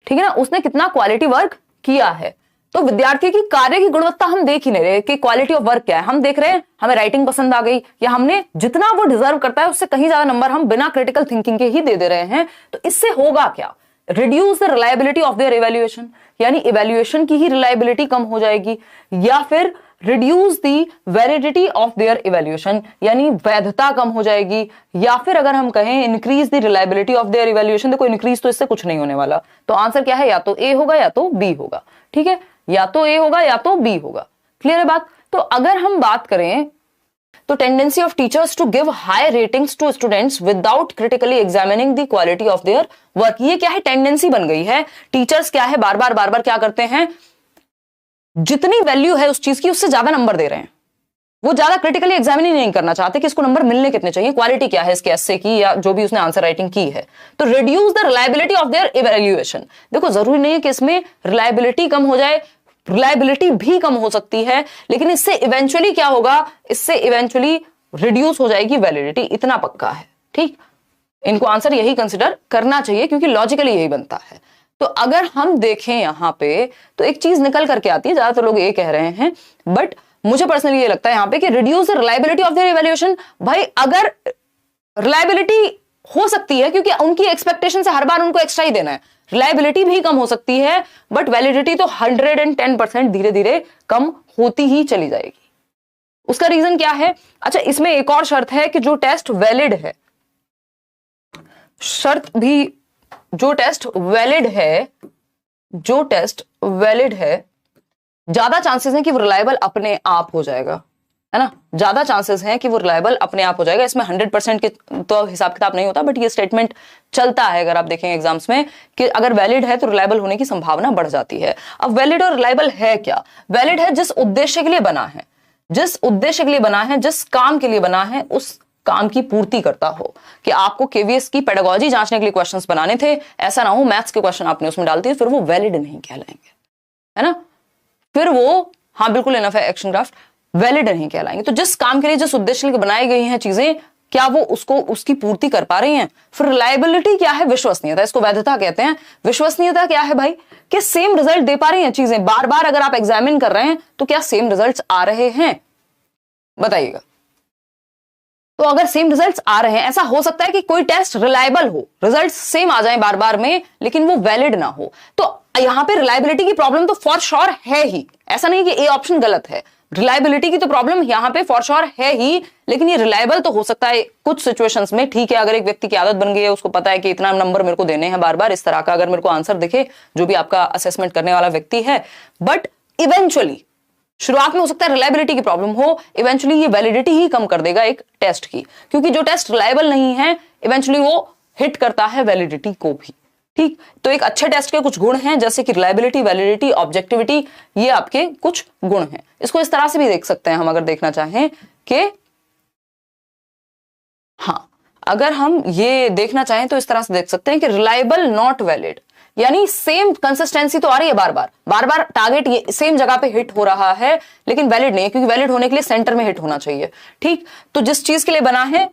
ठीक है ना, उसने कितना क्वालिटी वर्क किया है। तो विद्यार्थी की कार्य की गुणवत्ता हम देख ही नहीं रहे कि क्वालिटी ऑफ वर्क क्या है। हम देख रहे हैं हमें राइटिंग पसंद आ गई, या हमने जितना वो डिजर्व करता है उससे कहीं ज्यादा नंबर हम बिना क्रिटिकल थिंकिंग के ही दे रहे हैं। तो इससे होगा क्या? Reduce the reliability of their evaluation, यानी इवैल्यूएशन की ही रिलायबिलिटी कम हो जाएगी, या फिर reduce the validity of their evaluation, यानी वैधता कम हो जाएगी, या फिर अगर हम कहें increase the reliability of their evaluation. देखो इंक्रीज तो इससे कुछ नहीं होने वाला, तो आंसर क्या है? या तो ए होगा या तो बी होगा। ठीक है, या तो ए होगा या तो बी होगा। क्लियर है बात? तो अगर हम बात करें तो tendency of teachers to give high ratings to students without critically examining the quality of their work, ये क्या है? टेंडेंसी बन गई है। टीचर्स क्या है, बार बार क्या करते हैं, जितनी वैल्यू है उस चीज की उससे ज्यादा नंबर दे रहे हैं। वो ज्यादा क्रिटिकली एग्जामिन ही नहीं करना चाहते कि इसको नंबर मिलने कितने चाहिए, क्वालिटी क्या है इसके एस्से की या जो भी उसने आंसर राइटिंग की है। तो reduce the reliability of their evaluation. देखो जरूरी नहीं है कि इसमें रिलायबिलिटी कम हो जाए, रिलायबिलिटी भी कम हो सकती है, लेकिन इससे इवेंचुअली क्या होगा, इससे इवेंचुअली रिड्यूस हो जाएगी वैलिडिटी, इतना पक्का है। ठीक, इनको आंसर यही कंसिडर करना चाहिए क्योंकि लॉजिकली यही बनता है। तो अगर हम देखें यहां पे तो एक चीज निकल करके आती है, ज्यादातर लोग ये कह रहे हैं, बट मुझे पर्सनली ये लगता है यहां पे कि reduce the reliability of their evaluation. भाई अगर रिलायबिलिटी हो सकती है क्योंकि उनकी एक्सपेक्टेशन से हर बार उनको एक्स्ट्रा ही देना है, रिलायबिलिटी भी कम हो सकती है, बट वैलिडिटी तो 110% धीरे धीरे कम होती ही चली जाएगी। उसका रीजन क्या है? अच्छा, इसमें एक और शर्त है कि जो टेस्ट वैलिड है, शर्त भी, जो टेस्ट वैलिड है, ज्यादा चांसेस हैं कि वो रिलायबल अपने आप हो जाएगा, है ना, ज्यादा चांसेस हैं कि वो रिलायबल अपने आप हो जाएगा। इसमें 100% के तो हिसाब किताब नहीं होता, बट ये स्टेटमेंट चलता है अगर आप देखें एग्जाम्स में कि अगर वैलिड है तो रिलायबल होने की संभावना बढ़ जाती है। अब वैलिड और रिलायबल है क्या? वैलिड है जिस उद्देश्य के लिए बना है, जिस उद्देश्य के लिए बना है, जिस काम के लिए बना है, उस काम की पूर्ति करता हो। कि आपको केवीएस की पेडागोजी जांचने के लिए क्वेश्चंस बनाने थे, ऐसा ना हो मैथ्स के क्वेश्चन आपने उसमें डाल दिए, फिर वो वैलिड नहीं कहलाएंगे, है ना, फिर वो, हाँ बिल्कुल इनफ है, एक्शन ग्राफ वैलिड नहीं कहलाएंगे। तो जिस काम के लिए, जिस उद्देश्य के लिए बनाई गई हैं चीजें, क्या वो उसको, उसकी पूर्ति कर पा रही हैं? फिर रिलायबिलिटी क्या है? विश्वसनीयता, इसको वैधता कहते हैं। विश्वसनीयता क्या है भाई? कि सेम रिजल्ट दे पा रही हैं चीजें, बार बार अगर आप एग्जामिन कर रहे हैं तो क्या सेम रिजल्ट्स आ रहे हैं, बताइएगा। तो अगर सेम रिजल्ट्स आ रहे हैं, ऐसा हो सकता है कि कोई टेस्ट रिलायबल हो, रिजल्ट्स सेम आ जाएं बार बार में, लेकिन वो वैलिड ना हो। तो यहां पे रिलायबिलिटी की प्रॉब्लम तो फॉर श्योर है ही, ऐसा नहीं कि ए ऑप्शन गलत है, रिलायबिलिटी की तो प्रॉब्लम यहां पे फॉर श्योर है ही, लेकिन ये रिलायबल तो हो सकता है कुछ सिचुएशंस में। ठीक है, अगर एक व्यक्ति की आदत बन गई है, उसको पता है कि इतना नंबर मेरे को देने हैं बार बार, इस तरह का अगर मेरे को आंसर दिखे जो भी आपका असेसमेंट करने वाला व्यक्ति है, बट इवेंचुअली शुरुआत में हो सकता है रिलायबिलिटी की प्रॉब्लम हो, इवेंचुअली ये वैलिडिटी ही कम कर देगा एक टेस्ट की, क्योंकि जो टेस्ट रिलायबल नहीं है इवेंचुअली वो हिट करता है वैलिडिटी को भी। ठीक, तो एक अच्छे टेस्ट के कुछ गुण हैं, जैसे कि रिलायबिलिटी, वैलिडिटी, ऑब्जेक्टिविटी, ये आपके कुछ गुण हैं। इसको इस तरह से भी देख सकते हैं हम, अगर देखना चाहें कि, हाँ, अगर हम ये देखना चाहें तो इस तरह से देख सकते हैं कि रिलायबल नॉट वैलिड, यानी सेम कंसिस्टेंसी तो आ रही है, बार बार टारगेट ये सेम जगह पे हिट हो रहा है, लेकिन वैलिड नहीं है, क्योंकि वैलिड होने के लिए सेंटर में हिट होना चाहिए। ठीक, तो जिस चीज के लिए बना है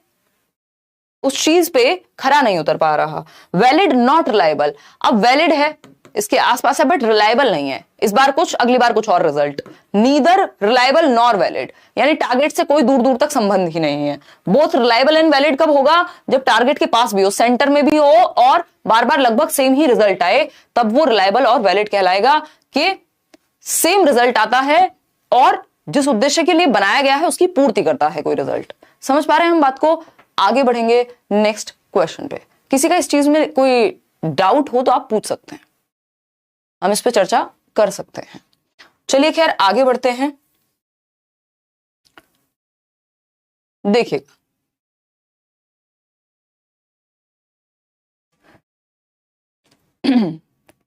उस चीज पे खरा नहीं उतर पा रहा। वैलिड नॉट रिलायबल, अब वैलिड है, इसके आसपास है, बट रिलायबल नहीं है, इस बार कुछ अगली बार कुछ और result. Neither reliable nor valid, यानी टारगेट से कोई दूर दूर तक संबंध ही नहीं है। बोथ रिलायबल एंड वैलिड कब होगा? जब टारगेट के पास भी हो, सेंटर में भी हो और बार बार लगभग सेम ही रिजल्ट आए, तब वो रिलायबल और वैलिड कहलाएगा कि सेम रिजल्ट आता है और जिस उद्देश्य के लिए बनाया गया है उसकी पूर्ति करता है कोई रिजल्ट। समझ पा रहे हैं हम बात को? आगे बढ़ेंगे नेक्स्ट क्वेश्चन पे। किसी का इस चीज में कोई डाउट हो तो आप पूछ सकते हैं, हम इस पे चर्चा कर सकते हैं। चलिए खैर आगे बढ़ते हैं। देखिए,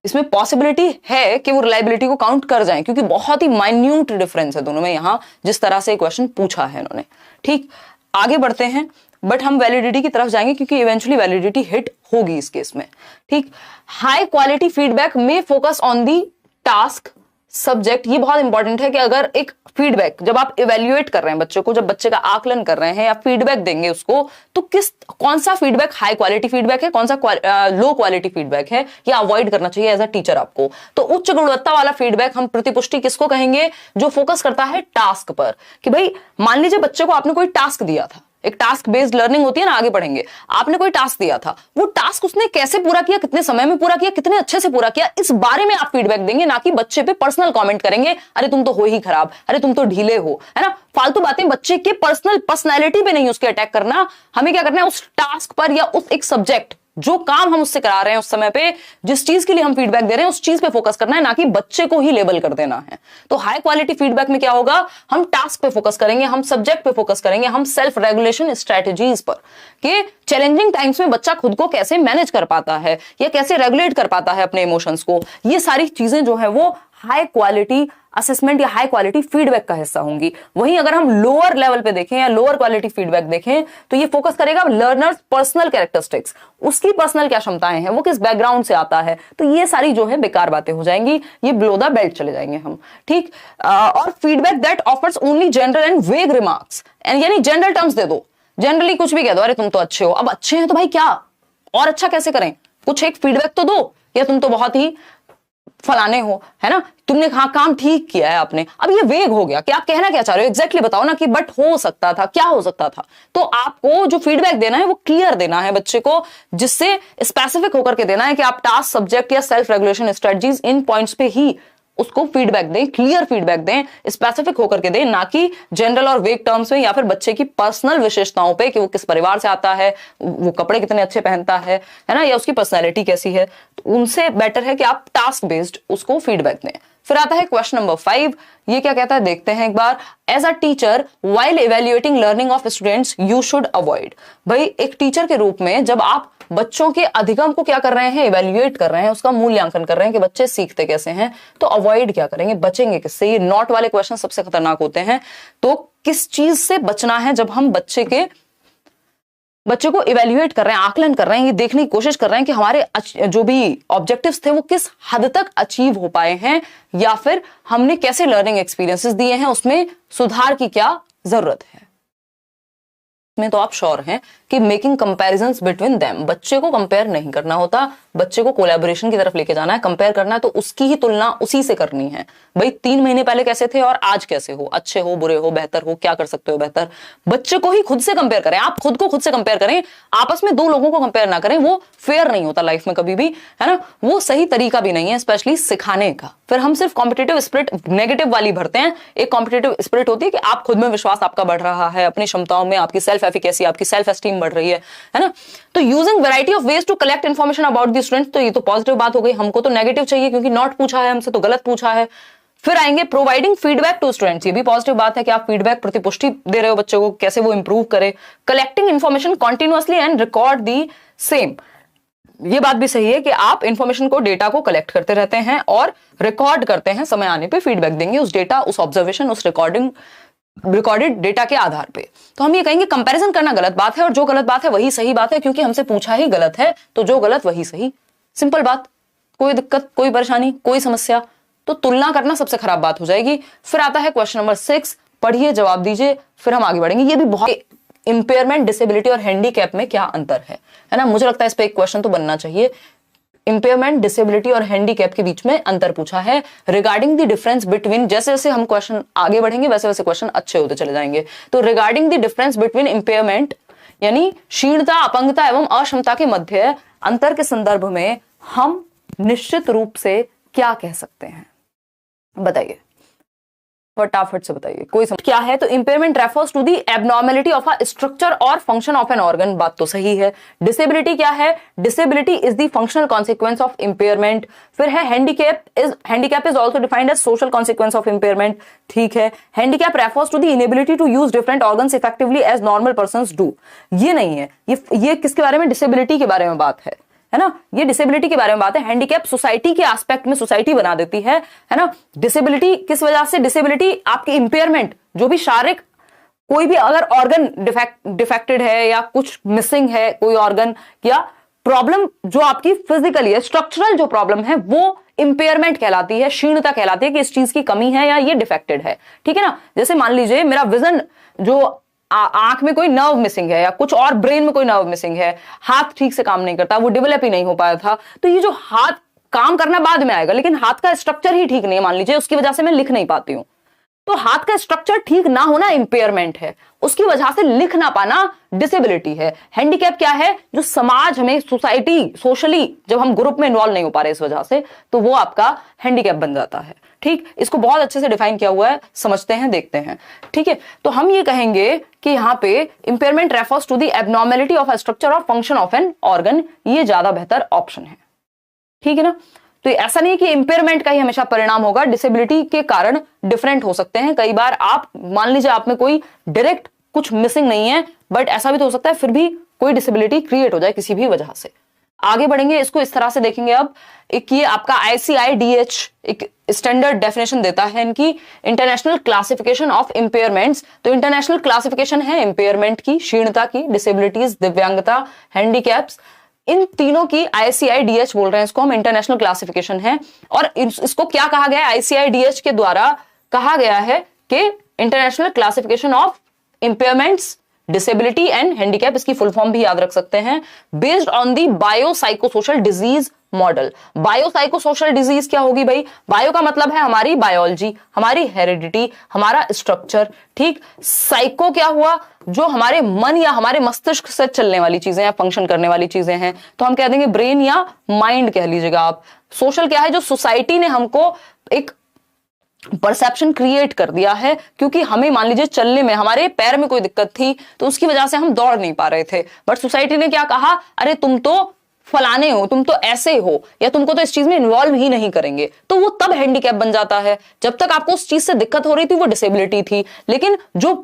इसमें पॉसिबिलिटी है कि वो रिलायबिलिटी को काउंट कर जाएं, क्योंकि बहुत ही माइन्यूट डिफरेंस है दोनों में, यहां जिस तरह से क्वेश्चन पूछा है इन्होंने। ठीक, आगे बढ़ते हैं, बट हम वैलिडिटी की तरफ जाएंगे क्योंकि इवेंचुअली वैलिडिटी हिट होगी इस केस में। ठीक, हाई क्वालिटी फीडबैक में focus on the task subject, ये बहुत इंपॉर्टेंट है कि अगर एक फीडबैक जब आप इवेल्युएट कर रहे हैं बच्चे को, जब बच्चे का आकलन कर रहे हैं या फीडबैक देंगे उसको, तो कौन सा फीडबैक हाई क्वालिटी फीडबैक है, कौन सा लो क्वालिटी फीडबैक है, ये अवॉइड करना चाहिए एज अ टीचर आपको। तो उच्च गुणवत्ता वाला फीडबैक हम प्रतिपुष्टि किसको कहेंगे? जो फोकस करता है टास्क पर, कि भाई मान लीजिए बच्चे को आपने कोई टास्क दिया था, एक टास्क बेस्ड लर्निंग होती है ना, आगे पढ़ेंगे, आपने कोई टास्क दिया था, वो टास्क उसने कैसे पूरा किया, कितने समय में पूरा किया, कितने अच्छे से पूरा किया, इस बारे में आप फीडबैक देंगे, ना कि बच्चे पे पर्सनल कमेंट करेंगे, अरे तुम तो हो ही खराब, अरे तुम तो ढीले हो, है ना, फालतू बातें। बच्चे के पर्सनैलिटी पे नहीं उसके अटैक करना, हमें क्या करना है उस टास्क पर या उस एक सब्जेक्ट, जो काम हम उससे करा रहे हैं उस समय पे, जिस चीज के लिए हम फीडबैक दे रहे हैं उस चीज पे फोकस करना है, ना कि बच्चे को ही लेबल कर देना है। तो हाई क्वालिटी फीडबैक में क्या होगा? हम टास्क पे फोकस करेंगे, हम सब्जेक्ट पे फोकस करेंगे, हम सेल्फ रेगुलेशन स्ट्रेटेजीज पर, कि चैलेंजिंग टाइम्स में बच्चा खुद को कैसे मैनेज कर पाता है या कैसे रेगुलेट कर पाता है अपने इमोशंस को। ये सारी चीजें जो है वो हाई क्वालिटी असेसमेंट या हाई क्वालिटी फीडबैक का हिस्सा होंगी। वहीं अगर हम लोअर लेवल पे देखें या लोअर क्वालिटी फीडबैक देखें तो ये फोकस करेगा लर्नर्स पर्सनल कैरेक्टरिस्टिक्स, उसकी पर्सनल क्या क्षमताएं हैं, वो किस बैकग्राउंड से आता है। तो ये सारी जो है बेकार बातें हो जाएंगी, ये बिलो द बेल्ट चले जाएंगे हम, ठीक। और feedback that offers only general and वेग रिमार्क्स, यानी जनरल टर्म्स दे दो, जनरली कुछ भी कह दो, अरे तुम तो अच्छे हो। अब अच्छे हैं तो भाई क्या और अच्छा कैसे करें, कुछ एक फीडबैक तो दो, या तुम तो बहुत ही फलाने हो, है ना, तुमने हाँ काम ठीक किया है आपने। अब ये वेग हो गया कि आप कहना क्या चाह रहे हो, एग्जैक्टली बताओ ना कि बट हो सकता था, क्या हो सकता था। तो आपको जो फीडबैक देना है वो क्लियर देना है बच्चे को, जिससे स्पेसिफिक होकर के देना है कि आप टास्क, सब्जेक्ट या सेल्फ रेगुलेशन स्ट्रेटजीज इन पॉइंट्स पे ही उसको फीडबैक दें, क्लियर फीडबैक दें, स्पेसिफिक होकर के दें, ना कि जनरल और वेग टर्म्स में या फिर बच्चे की पर्सनल विशेषताओं पे कि वो किस परिवार से आता है, वो कपड़े कितने अच्छे पहनता है ना, या उसकी पर्सनैलिटी कैसी है। तो उनसे बेटर है कि आप टास्क बेस्ड उसको फीडबैक दें। फिर आता है क्वेश्चन नंबर 5, ये क्या कहता है देखते हैं एक बार। As a teacher while evaluating learning of students you should avoid. भाई एक टीचर के रूप में जब आप बच्चों के अधिगम को क्या कर रहे हैं, इवेल्युएट कर रहे हैं, उसका मूल्यांकन कर रहे हैं कि बच्चे सीखते कैसे हैं, तो अवॉइड क्या करेंगे, बचेंगे किससे। ये नॉट वाले क्वेश्चन सबसे खतरनाक होते हैं। तो किस चीज से बचना है जब हम बच्चे को इवेल्युएट कर रहे हैं, आकलन कर रहे हैं, ये देखने की कोशिश कर रहे हैं कि हमारे जो भी ऑब्जेक्टिव्स थे वो किस हद तक अचीव हो पाए हैं, या फिर हमने कैसे लर्निंग एक्सपीरियंसेस दिए हैं, उसमें सुधार की क्या जरूरत है। में तो आप श्योर हैं कि मेकिंग कंपैरिजंस बिटवीन देम, बच्चे को कंपेयर नहीं करना होता, बच्चे को कोलैबोरेशन की तरफ लेके जाना है। कंपेयर करना है तो उसकी ही तुलना उसी से करनी है। भाई 3 महीने पहले कैसे थे और आज कैसे हो, अच्छे हो, बुरे हो, बेहतर हो, क्या कर सकते हो बेहतर। बच्चे को ही खुद से कंपेयर करें, आप खुद को खुद से कंपेयर करें, आपस में 2 लोगों को कंपेयर ना करें। वो फेयर नहीं होता लाइफ में कभी भी, है ना, वो सही तरीका भी नहीं है स्पेशली सिखाने का। फिर हम सिर्फ कॉम्पिटिटिव स्पिरिट नेगेटिव वाली भरते हैं। एक कॉम्पिटिटिव स्पिरिट होती है कि आप खुद में विश्वास आपका बढ़ रहा है, अपनी क्षमताओं में आपकी सेल्फ एफिकेसी, आपकी सेल्फ एस्टीम बढ़ रही है ना। तो using variety of ways to collect information about the students, तो ये तो पॉजिटिव बात हो गई। हमको तो नेगेटिव चाहिए क्योंकि नॉट पूछा है हमसे, तो गलत पूछा है। फिर आएंगे प्रोवाइडिंग फीडबैक टू स्टूडेंट्स, ये भी पॉजिटिव बात है कि आप फीडबैक, प्रतिपुष्टि दे रहे हो बच्चे को, कैसे वो इंप्रूव करे। Collecting information continuously and record the same, ये बात भी सही है कि आप इंफॉर्मेशन को, डेटा को कलेक्ट करते रहते हैं और रिकॉर्ड करते हैं, समय आने पे फीडबैक देंगे उस डेटा, उस ऑब्जर्वेशन, उस रिकॉर्डेड डेटा के आधार पे। तो हम ये कहेंगे कंपैरिजन करना गलत बात है, और जो गलत बात है वही सही बात है, क्योंकि हमसे पूछा ही गलत है, तो जो गलत वही सही। सिंपल बात, कोई दिक्कत, कोई परेशानी, कोई समस्या। तो तुलना करना सबसे खराब बात हो जाएगी। फिर आता है क्वेश्चन नंबर 6, पढ़िए, जवाब दीजिए, फिर हम आगे बढ़ेंगे। ये भी बहुत, इंपेयरमेंट, डिसेबिलिटी और हैंडीकैप में क्या अंतर है ना, मुझे लगता है इस पे एक क्वेश्चन तो बनना चाहिए। इंपेयरमेंट, डिसेबिलिटी और हैंडीकैप के बीच में अंतर पूछा है। रिगार्डिंग द डिफरेंस बिटवीन, जैसे जैसे हम क्वेश्चन आगे बढ़ेंगे वैसे वैसे क्वेश्चन अच्छे होते चले जाएंगे। तो regarding the difference between impairment यानी क्षीणता, अपंगता एवं अक्षमता के मध्य अंतर के संदर्भ में हम निश्चित रूप से क्या कह सकते हैं, बताइए, फटाफट से बताइए, कोई समझ क्या है। तो impairment refers to the abnormality of a structure और फंक्शन ऑफ एन ऑर्गन, बात तो सही है। डिसेबिलिटी क्या है, disability is the functional consequence of impairment. फिर है handicap is also defined as social consequence of impairment, ठीक है। Handicap refers to the inability to use different organs effectively as normal persons do, ये नहीं है। ये किसके बारे में, डिसेबिलिटी के बारे में बात है ना, ये डिसेबिलिटी के बारे में बात है। हैंडीकैप सोसाइटी के एस्पेक्ट में सोसाइटी बना देती है ना। डिसेबिलिटी किस वजह से, डिसेबिलिटी आपकी इंपेयरमेंट, जो भी शारीरिक कोई भी अगर ऑर्गन डिफेक्टेड है या कुछ मिसिंग है कोई ऑर्गन, या प्रॉब्लम जो आपकी फिजिकली है, स्ट्रक्चरल जो प्रॉब्लम है, वो इंपेयरमेंट कहलाती है, क्षीणता कहलाती है कि इस चीज की कमी है या ये डिफेक्टेड है, ठीक है ना। जैसे मान लीजिए मेरा विजन, जो आंख में कोई नर्व मिसिंग है या कुछ और ब्रेन में कोई नर्व मिसिंग है, हाथ ठीक से काम नहीं करता, वो डेवलप ही नहीं हो पाया था, तो ये जो हाथ काम करना बाद में आएगा, लेकिन हाथ का स्ट्रक्चर ही ठीक नहीं है मान लीजिए, उसकी वजह से मैं लिख नहीं पाती हूं। तो हाथ का स्ट्रक्चर ठीक ना होना इंपेयरमेंट है, उसकी वजह से लिख ना पाना डिसेबिलिटी है। हैंडीकैप क्या है, जो समाज हमें, सोसाइटी, सोशली जब हम ग्रुप में इन्वॉल्व नहीं हो पा रहे इस वजह से, तो वो आपका हैंडीकैप बन जाता है, ठीक। इसको बहुत अच्छे से डिफाइन किया हुआ है, समझते हैं, देखते हैं, ठीक है। तो हम ये कहेंगे कि यहाँ पे impairment refers to the abnormality of a structure और फंक्शन ऑफ एन ऑर्गन, ये ज्यादा बेहतर ऑप्शन है, ठीक है ना। तो ऐसा नहीं कि इंपेयरमेंट का ही हमेशा परिणाम होगा, डिसेबिलिटी के कारण डिफरेंट हो सकते हैं। कई बार आप मान लीजिए आप में कोई डायरेक्ट कुछ मिसिंग नहीं है, बट ऐसा भी तो हो सकता है फिर भी कोई डिसेबिलिटी क्रिएट हो जाए किसी भी वजह से। आगे बढ़ेंगे, इसको इस तरह से देखेंगे। अब एक ये आपका ICIDH एक स्टैंडर्ड डेफिनेशन देता है इनकी इंटरनेशनल क्लासिफिकेशन ऑफ इंपेयरमेंट्स। तो इंटरनेशनल क्लासिफिकेशन है इंपेयरमेंट की, क्षीणता की, डिसेबिलिटीज, दिव्यांगता, हैंडीकैप्स, इन तीनों की ICIDH बोल रहे हैं इसको हम, इंटरनेशनल क्लासिफिकेशन है। और इसको क्या कहा गया है, ICIDH के द्वारा कहा गया है कि international classification of impairments, disability and handicap, इसकी फुल फॉर्म भी याद रख सकते हैं, based on the biopsychosocial disease model. Biopsychosocial disease क्या होगी भाई, बायो का मतलब है हमारी बायोलॉजी, हमारी हेरिडिटी, हमारा स्ट्रक्चर, ठीक। साइको क्या हुआ, जो हमारे मन या हमारे मस्तिष्क से चलने वाली चीजें हैं, फंक्शन करने वाली चीजें हैं, तो हम कह देंगे ब्रेन या माइंड कह लीजिएगा आप। सोशल क्या है, जो सोसाइटी ने हमको एक परसेप्शन क्रिएट कर दिया है, क्योंकि हमें मान लीजिए चलने में, हमारे पैर में कोई दिक्कत थी तो उसकी वजह से हम दौड़ नहीं पा रहे थे, बट सोसाइटी ने क्या कहा, अरे तुम तो फलाने हो, तुम तो ऐसे हो, या तुमको तो इस चीज में इन्वॉल्व ही नहीं करेंगे, तो वो तब हैंडीकैप बन जाता है। जब तक आपको उस चीज से दिक्कत हो रही थी वो डिसेबिलिटी थी, लेकिन जो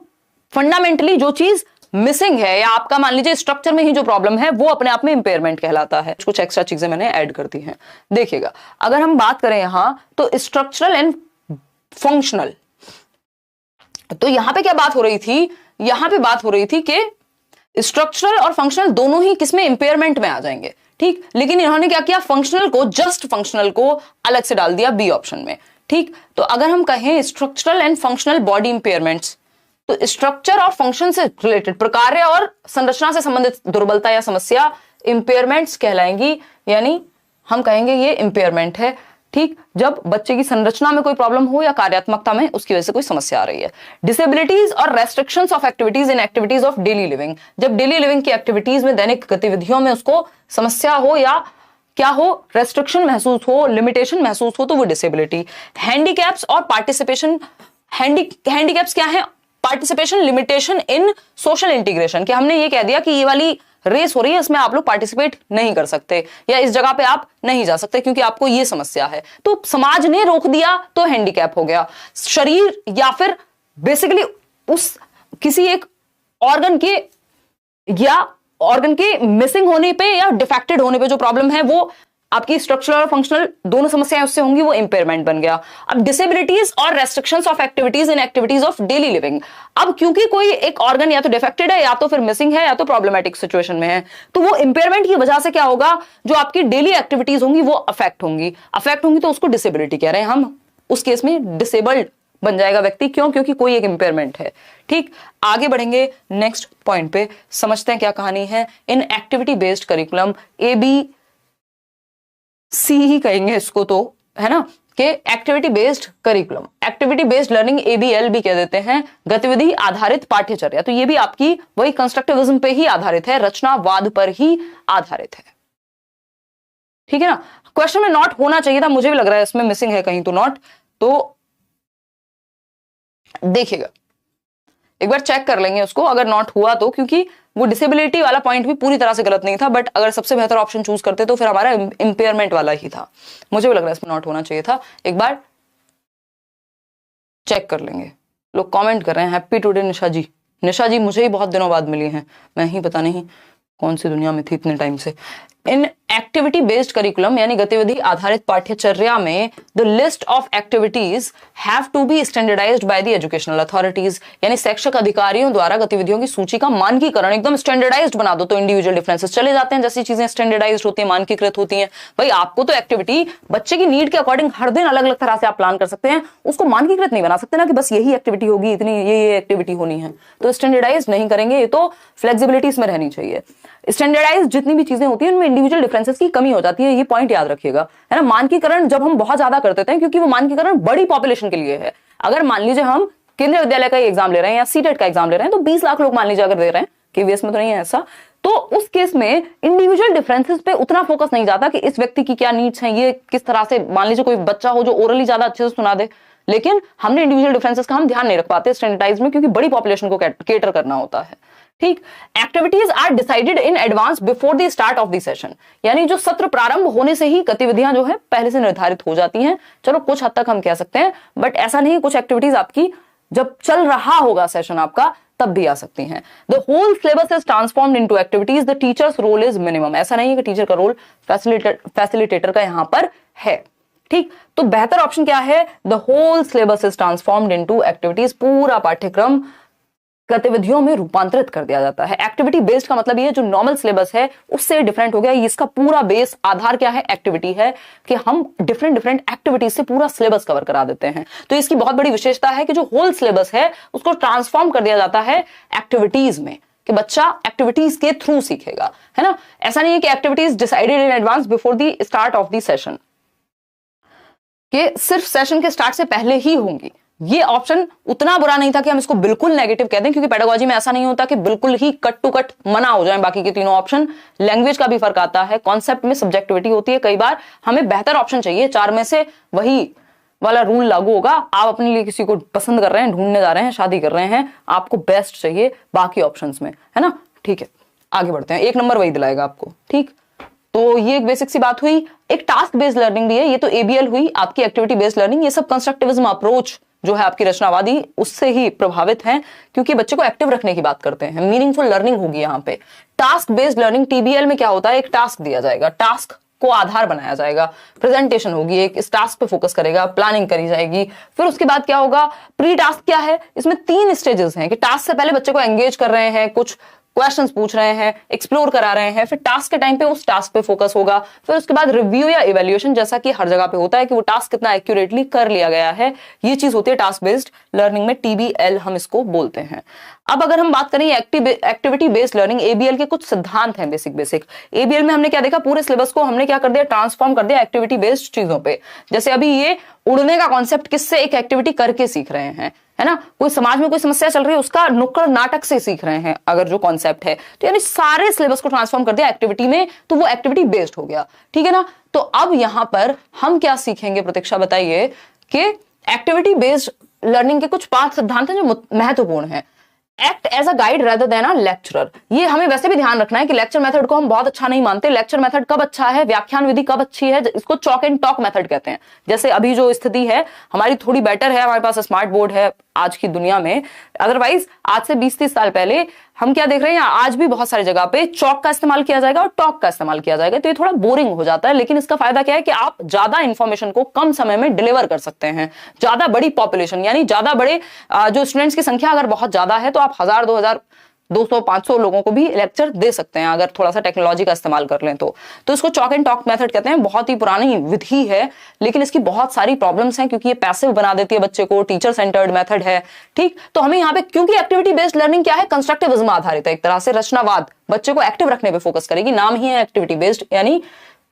फंडामेंटली जो चीज मिसिंग है या आपका मान लीजिए स्ट्रक्चर में ही जो प्रॉब्लम है, वो अपने आप में इंपेयरमेंट कहलाता है। कुछ एक्स्ट्रा चीजें मैंने ऐड कर दी हैं। देखिएगा, अगर हम बात करें यहां तो स्ट्रक्चरल एंड फंक्शनल, तो यहां पे क्या बात हो रही थी, यहां पे बात हो रही थी कि स्ट्रक्चरल और फंक्शनल दोनों ही किसमें, इंपेयरमेंट में आ जाएंगे, ठीक। लेकिन इन्होंने क्या किया, फंक्शनल को, जस्ट फंक्शनल को अलग से डाल दिया बी ऑप्शन में, ठीक। तो अगर हम कहें स्ट्रक्चरल एंड फंक्शनल बॉडी इंपेयरमेंट्स, तो स्ट्रक्चर और फंक्शन से रिलेटेड, प्रकार्य और संरचना से संबंधित दुर्बलता या समस्या इंपेयरमेंट्स कहलाएंगी, यानी हम कहेंगे ये इंपेयरमेंट है, ठीक। जब बच्चे की संरचना में कोई प्रॉब्लम हो या कार्यात्मकता में उसकी वजह से कोई समस्या आ रही है। डिसेबिलिटीज और restrictions of activities in activities of daily living, जब डेली लिविंग की एक्टिविटीज में, दैनिक गतिविधियों में उसको समस्या हो या क्या हो, रेस्ट्रिक्शन महसूस हो, लिमिटेशन महसूस हो, तो वो डिसेबिलिटी। हैंडीकैप्स और पार्टिसिपेशन, हैंडीकैप्स क्या है, participation limitation in social integration, कि हमने ये कह दिया कि ये वाली रेस हो रही है, इसमें आप लोग पार्टिसिपेट नहीं कर सकते या इस जगह पे आप नहीं जा सकते क्योंकि आपको ये समस्या है, तो समाज ने रोक दिया तो हैंडीकैप हो गया। शरीर या फिर बेसिकली उस किसी एक ऑर्गन के या ऑर्गन के मिसिंग होने पे या डिफेक्टेड होने पे जो प्रॉब्लम है, वो आपकी स्ट्रक्चरल और फंक्शनल दोनों समस्याएं उससे होंगी, वो इंपेयरमेंट बन गया। अब डिसेबिलिटीज और restrictions of activities in activities of daily living, अब क्योंकि कोई एक ऑर्गन या तो डिफेक्टेड है या तो फिर मिसिंग है या तो प्रॉब्लमेटिक सिचुएशन में है, तो वो इंपेयरमेंट की वजह से क्या होगा, जो आपकी डेली एक्टिविटीज होंगी वो अफेक्ट होंगी तो उसको डिसेबिलिटी कह रहे हैं हम। उस केस में डिसेबल्ड बन जाएगा व्यक्ति, क्यों, क्योंकि कोई एक इंपेयरमेंट है, ठीक। आगे बढ़ेंगे नेक्स्ट पॉइंट पे, समझते हैं क्या कहानी है। In activity based curriculum, ABC ही कहेंगे इसको, तो है ना, कि activity based curriculum, activity based learning ABL भी कह देते हैं, गतिविधि आधारित पाठ्यचर्या, तो ये भी आपकी वही कंस्ट्रक्टिविज्म पे ही आधारित है, रचनावाद पर ही आधारित है, ठीक है ना। क्वेश्चन में नॉट होना चाहिए था, मुझे भी लग रहा है इसमें मिसिंग है कहीं तो नॉट, तो देखिएगा एक बार चेक कर लेंगे उसको, अगर नॉट हुआ तो, क्योंकि वो डिसेबिलिटी वाला पॉइंट भी पूरी तरह से गलत नहीं था, बट अगर सबसे बेहतर ऑप्शन चूज करते तो फिर हमारा इंपेयरमेंट वाला ही था। मुझे भी लग रहा है इसमें नॉट होना चाहिए था, एक बार चेक कर लेंगे। लोग कमेंट कर रहे हैं हैप्पी टुडे निशा जी। निशा जी मुझे ही बहुत दिनों बाद मिली हैं, मैं ही पता नहीं कौन सी दुनिया में थी इतने टाइम से। इन एक्टिविटी बेस्ड करिकुलम यानी गतिविधि आधारित पाठ्यचर्या में the list of activities have to be standardised by the educational authorities, यानी शैक्षिक अधिकारियों द्वारा गतिविधियों की सूची का मानकीकरण एकदम स्टैंडर्डाइज्ड बना दो, तो इंडिविजुअल डिफरेंसेस चले जाते हैं। जैसी चीजें स्टैंडर्डाइज्ड होती है, मानकीकृत होती हैं, भाई आपको तो एक्टिविटी बच्चे की नीड के अकॉर्डिंग हर दिन अलग अलग तरह से आप प्लान कर सकते हैं, उसको मानकीकृत नहीं बना सकते ना कि बस यही एक्टिविटी होगी, इतनी ये एक्टिविटी होनी है, तो स्टैंडर्डाइज नहीं करेंगे, ये तो फ्लेक्सिबिलिटी इसमें रहनी चाहिए। स्टैंडर्डाइज जितनी भी चीजें होती हैं उनमें इंडिविजुअल डिफरेंसेस की कमी हो जाती है, ये पॉइंट याद रखिएगा, है ना। मानकीकरण जब हम बहुत ज्यादा कर देते हैं, क्योंकि वो मानकीकरण बड़ी पॉपुलेशन के लिए है। अगर मान लीजिए हम केंद्रीय विद्यालय का एग्जाम ले रहे हैं या सीटेट का एग्जाम ले रहे हैं, तो 20 लाख लोग मान लीजिए अगर दे रहे हैं, केवीएस में तो नहीं है ऐसा, तो उस केस में इंडिविजुअल डिफरेंसेस पे उतना फोकस नहीं जाता कि इस व्यक्ति की क्या नीड्स हैं, ये किस तरह से, मान लीजिए कोई बच्चा हो जो ओरली ज्यादा अच्छे से सुना दे, लेकिन हमने इंडिविजुअल डिफरेंसेस का हम ध्यान नहीं रख पाते स्टैंडर्डाइज में, क्योंकि बड़ी पॉपुलेशन को केटर करना होता है, ठीक। Activities are decided in advance before the start of the session, यानी जो सत्र प्रारंभ होने से ही गतिविधियां जो है पहले से निर्धारित हो जाती हैं। चलो कुछ हद तक हम कह सकते हैं, बट ऐसा नहीं, कुछ एक्टिविटीज आपकी जब चल रहा होगा सेशन आपका तब भी आ सकती हैं। The whole syllabus is transformed into activities, the teacher's role is minimum, ऐसा नहीं है कि टीचर का रोल फैसिलिटेटर का यहां पर है, ठीक, तो बेहतर ऑप्शन क्या है, the whole syllabus is transformed into activities, पूरा पाठ्यक्रम गतिविधियों में रूपांतरित कर दिया जाता है। एक्टिविटी बेस्ड का मतलब ये जो नॉर्मल सिलेबस है उससे डिफरेंट हो गया, इसका पूरा बेस आधार क्या है, एक्टिविटी है, कि हम डिफरेंट डिफरेंट एक्टिविटीज से पूरा सिलेबस कवर करा देते हैं। तो इसकी बहुत बड़ी विशेषता है कि जो होल सिलेबस है उसको ट्रांसफॉर्म कर दिया जाता है एक्टिविटीज में, कि बच्चा एक्टिविटीज के थ्रू सीखेगा, है ना। ऐसा नहीं है कि activities decided in advance before the start of the session, कि सिर्फ सेशन के स्टार्ट से पहले ही होंगी। ये ऑप्शन उतना बुरा नहीं था कि हम इसको बिल्कुल नेगेटिव कह दें, क्योंकि पेडागोजी में ऐसा नहीं होता कि बिल्कुल ही कट टू कट मना हो जाए बाकी के तीनों ऑप्शन। लैंग्वेज का भी फर्क आता है, कॉन्सेप्ट में सब्जेक्टिविटी होती है, कई बार हमें बेहतर ऑप्शन चाहिए, चार में से वही वाला रूल लागू होगा। आप अपने लिए किसी को पसंद कर रहे हैं, ढूंढने जा रहे हैं, शादी कर रहे हैं, आपको बेस्ट चाहिए बाकी ऑप्शंस में, है ना। ठीक है, आगे बढ़ते हैं, 1 नंबर वही दिलाएगा आपको। ठीक, तो ये एक बेसिक सी बात हुई। एक टास्क बेस्ड लर्निंग भी है, ये तो एबीएल हुई आपकी, एक्टिविटी बेस्ड लर्निंग। ये सब कंस्ट्रक्टिविज्म अप्रोच जो है आपकी रचनावादी, उससे ही प्रभावित हैं, क्योंकि बच्चे को एक्टिव रखने की बात करते हैं, मीनिंगफुल लर्निंग होगी यहाँ पे। टास्क बेस्ड लर्निंग टीबीएल में क्या होता है, एक टास्क दिया जाएगा, टास्क को आधार बनाया जाएगा, प्रेजेंटेशन होगी, एक इस टास्क पे फोकस करेगा, प्लानिंग करी जाएगी। फिर उसके बाद क्या होगा, प्री टास्क क्या है, इसमें 3 स्टेजेस हैं, कि टास्क से पहले बच्चे को एंगेज कर रहे हैं, कुछ क्वेश्चंस पूछ रहे हैं, एक्सप्लोर करा रहे हैं, फिर टास्क के टाइम पे उस टास्क पे फोकस होगा, फिर उसके बाद रिव्यू या इवैल्यूएशन, जैसा कि हर जगह पे होता है कि वो टास्क कितना एक्यूरेटली कर लिया गया है। ये चीज होती है टास्क बेस्ड लर्निंग में, टीबीएल हम इसको बोलते हैं। अब अगर हम बात करें एक्टिविटी बेस्ड लर्निंग, एबीएल के कुछ सिद्धांत हैं बेसिक। एबीएल में हमने क्या देखा, पूरे सिलेबस को हमने क्या कर दिया, ट्रांसफॉर्म कर दिया एक्टिविटी बेस्ड चीजों पे। जैसे अभी ये उड़ने का कॉन्सेप्ट किससे, एक एक्टिविटी करके सीख रहे हैं, है ना। कोई समाज में कोई समस्या चल रही है, उसका नुक्कड़ नाटक से सीख रहे हैं अगर जो कॉन्सेप्ट है, तो यानी सारे सिलेबस को ट्रांसफॉर्म कर दिया एक्टिविटी में, तो वो एक्टिविटी बेस्ड हो गया। ठीक है ना। तो अब यहां पर हम क्या सीखेंगे, प्रतीक्षा बताइए, कि एक्टिविटी बेस्ड लर्निंग के कुछ 5 सिद्धांत हैं जो महत्वपूर्ण हैं। Act as a guide rather than a lecturer. ये हमें वैसे भी ध्यान रखना है कि लेक्चर मेथड को हम बहुत अच्छा नहीं मानते। लेक्चर मेथड कब अच्छा है, व्याख्यान विधि कब अच्छी है, इसको चॉक एंड टॉक मेथड कहते हैं। जैसे अभी जो स्थिति है हमारी थोड़ी बेटर है, हमारे पास स्मार्ट बोर्ड है आज की दुनिया में। अदरवाइज आज से 20-30 साल पहले हम क्या देख रहे हैं, आज भी बहुत सारी जगह पे चॉक का इस्तेमाल किया जाएगा और टॉक का इस्तेमाल किया जाएगा, तो ये थोड़ा बोरिंग हो जाता है। लेकिन इसका फायदा क्या है कि आप ज्यादा इंफॉर्मेशन को कम समय में डिलीवर कर सकते हैं। ज्यादा बड़ी पॉपुलेशन, यानी ज्यादा बड़े जो स्टूडेंट्स की संख्या अगर बहुत ज्यादा है, तो आप 1000, 2000, 200-500 लोगों को भी लेक्चर दे सकते हैं अगर थोड़ा सा टेक्नोलॉजी का इस्तेमाल कर लें तो इसको चॉक एंड टॉक मेथड कहते हैं। बहुत ही पुरानी विधि है, लेकिन इसकी बहुत सारी प्रॉब्लम्स हैं, क्योंकि ये पैसिव बना देती है बच्चे को, टीचर सेंटर्ड मेथड है। ठीक, तो हमें यहाँ पे, क्योंकि एक्टिविटी बेस्ड लर्निंग क्या है, कंस्ट्रक्टिविज्म आधारित है, एक तरह से रचनावाद, बच्चे को एक्टिव रखने पे फोकस करेगी, नाम ही है एक्टिविटी बेस्ड, यानी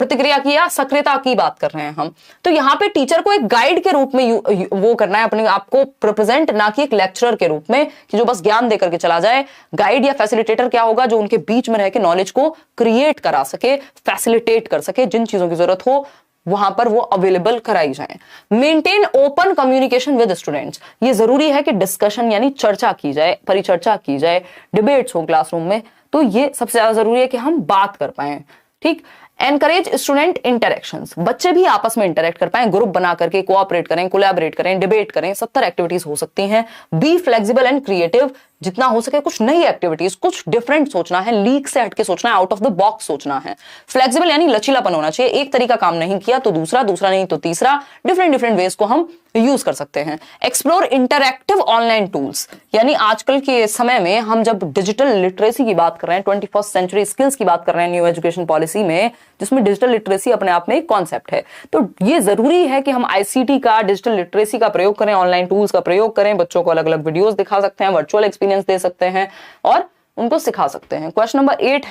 प्रतिक्रिया की या सक्रियता की बात कर रहे हैं हम। तो यहाँ पे टीचर को एक गाइड के रूप में वो करना है, अपने आप को रिप्रेजेंट, ना कि एक लेक्चरर के रूप में कि जो बस ज्ञान देकर के चला जाए। गाइड या फैसिलिटेटर क्या होगा, जो उनके बीच में रह के नॉलेज को क्रिएट करा सके, फैसिलिटेट कर सके, जिन चीजों की जरूरत हो वहां पर वो अवेलेबल कराई जाए। Maintain open communication with students, ये जरूरी है कि डिस्कशन यानी चर्चा की जाए, परिचर्चा की जाए, डिबेट्स हो क्लासरूम में, तो ये सबसे ज्यादा जरूरी है कि हम बात कर पाए। ठीक, एनकरेज स्टूडेंट इंटरेक्शंस, बच्चे भी आपस में इंटरेक्ट कर पाए, ग्रुप बना करके कोऑपरेट करें, कोलैबोरेट करें, डिबेट करें, 70 एक्टिविटीज हो सकती हैं। बी फ्लेक्सिबल एंड क्रिएटिव, जितना हो सके कुछ नई एक्टिविटीज, कुछ डिफरेंट सोचना है, लीक से हटके सोचना है, आउट ऑफ द बॉक्स सोचना है। फ्लेक्सिबल यानी लचीलापन होना चाहिए, एक तरीका काम नहीं किया तो दूसरा, दूसरा नहीं तो तीसरा, डिफरेंट वेज को हम यूज कर सकते हैं। एक्सप्लोर इंटरैक्टिव ऑनलाइन टूल्स, यानी आजकल के समय में हम जब डिजिटल लिटरेसी की बात कर रहे हैं, 21st सेंचुरी स्किल्स की बात कर रहे हैं न्यू एजुकेशन पॉलिसी में, जिसमें डिजिटल लिटरेसी अपने आप में एक कॉन्सेप्ट है, तो ये जरूरी है कि हम आईसीटी का, डिजिटल लिटरेसी का प्रयोग करें, ऑनलाइन टूल्स का प्रयोग करें। बच्चों को अलग अलग वीडियोस दिखा सकते हैं, वर्चुअल एक्सपीरियंस दे सकते हैं और उनको सिखा सकते हैं। क्वेश्चन नंबर 8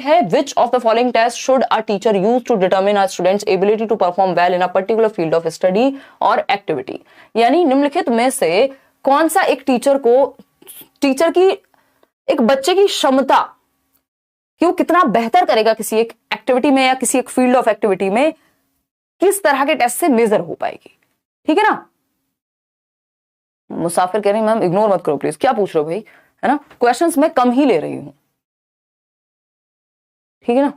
है which of the following test should a teacher use to determine a student's ability to perform well in a particular field of study और एक्टिविटी, यानी निम्नलिखित में से कौन सा एक टीचर की एक बच्चे की क्षमता कि वो कितना बेहतर करेगा किसी एक एक्टिविटी में या किसी एक फील्ड ऑफ एक्टिविटी में, किस तरह के टेस्ट से मेजर हो पाएगी। ठीक है ना। मुसाफिर कह रही मैम इग्नोर मत करो प्लीज, क्या पूछ रहे हो भाई, है ना। क्वेश्चंस मैं कम ही ले रही हूं, ठीक है ना,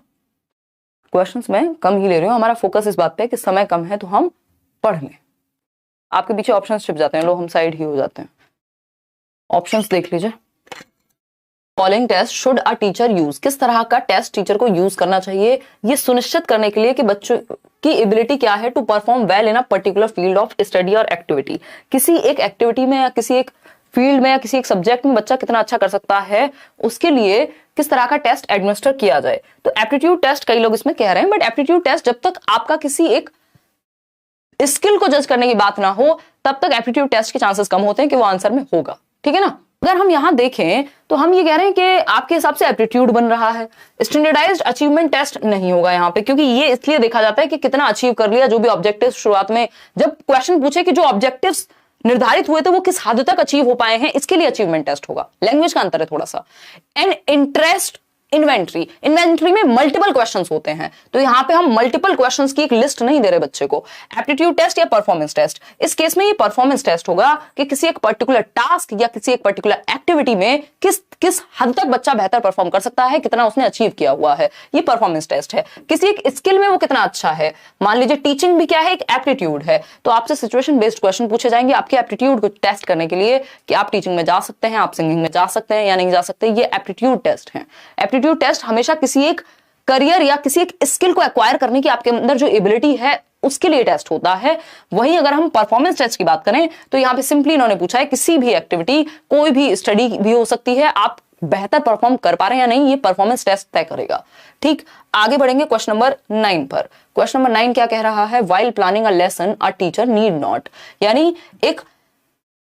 क्वेश्चंस मैं कम ही ले रही हूं। हमारा फोकस इस बात पे है कि समय कम है तो हम पढ़ लें। आपके पीछे ऑप्शंस छिप जाते हैं, लो हम साइड ही हो जाते हैं। ऑप्शंस देख लीजिए। Following test should a teacher use, किस तरह का टेस्ट टीचर को यूज करना चाहिए, ये सुनिश्चित करने के लिए कि बच्चों की एबिलिटी क्या है to perform well in a particular field of study और एक्टिविटी। किसी एक एक्टिविटी में या किसी एक फील्ड में या किसी एक सब्जेक्ट में बच्चा कितना अच्छा कर सकता है, उसके लिए किस तरह का टेस्ट एडमिनिस्टर किया जाए। तो एप्टीट्यूड टेस्ट कई लोग इसमें कह रहे हैं, बट एप्टीट्यूड टेस्ट जब तक आपका किसी एक स्किल को जज करने की बात ना हो तब तक एप्टीट्यूड टेस्ट के चांसेस कम होते हैं कि वो आंसर में होगा। ठीक है ना। अगर हम यहां देखें तो हम ये कह रहे हैं कि आपके हिसाब से एप्टीट्यूड बन रहा है, स्टैंडर्डाइज्ड अचीवमेंट टेस्ट नहीं होगा यहां पे, क्योंकि ये इसलिए देखा जाता है कि कितना अचीव कर लिया, जो भी ऑब्जेक्टिव शुरुआत में जब क्वेश्चन पूछे कि जो ऑब्जेक्टिव्स निर्धारित हुए थे वो किस हद तक अचीव हो पाए हैं, इसके लिए अचीवमेंट टेस्ट होगा। लैंग्वेज का अंतर है थोड़ा सा। एंड इंटरेस्ट इन्वेंट्री में मल्टीपल क्वेश्चंस होते हैं, तो यहां पे हम मल्टीपल क्वेश्चंस की एक लिस्ट नहीं दे रहे बच्चे को। एप्टीट्यूड टेस्ट या परफॉर्मेंस टेस्ट, इस केस में ये परफॉर्मेंस टेस्ट होगा कि किसी एक पर्टिकुलर टास्क या किसी एक पर्टिकुलर एक्टिविटी में किस हद तक बच्चा बेहतर परफॉर्म कर सकता है, कितना उसने अचीव किया हुआ है, ये परफॉर्मेंस टेस्ट है। किसी एक स्किल में वो कितना अच्छा है, मान लीजिए टीचिंग भी क्या है, एक एप्टीट्यूड है, तो आपसे सिचुएशन बेस्ड क्वेश्चन पूछे जाएंगे आपके एप्टीट्यूड को टेस्ट करने के लिए कि आप टीचिंग में जा सकते हैं, आप सिंगिंग में जा सकते हैं या नहीं जा सकते, ये एप्टीट्यूड टेस्ट है। एप्टीट्यूड टेस्ट हमेशा किसी एक करियर या किसी एक स्किल को एक्वायर करने की आपके अंदर जो एबिलिटी है उसके लिए टेस्ट होता है। वहीं अगर हम परफॉर्मेंस टेस्ट की बात करें तो यहां पे सिंपली इन्होंने पूछा है किसी भी एक्टिविटी, कोई भी स्टडी भी हो सकती है, आप बेहतर परफॉर्म कर पा रहे हैं या नहीं, ये परफॉर्मेंस टेस्ट तय करेगा। ठीक, आगे बढ़ेंगे क्वेश्चन नंबर 9 पर। क्वेश्चन नंबर 9 क्या कह रहा है, while planning a lesson a teacher need not, यानी एक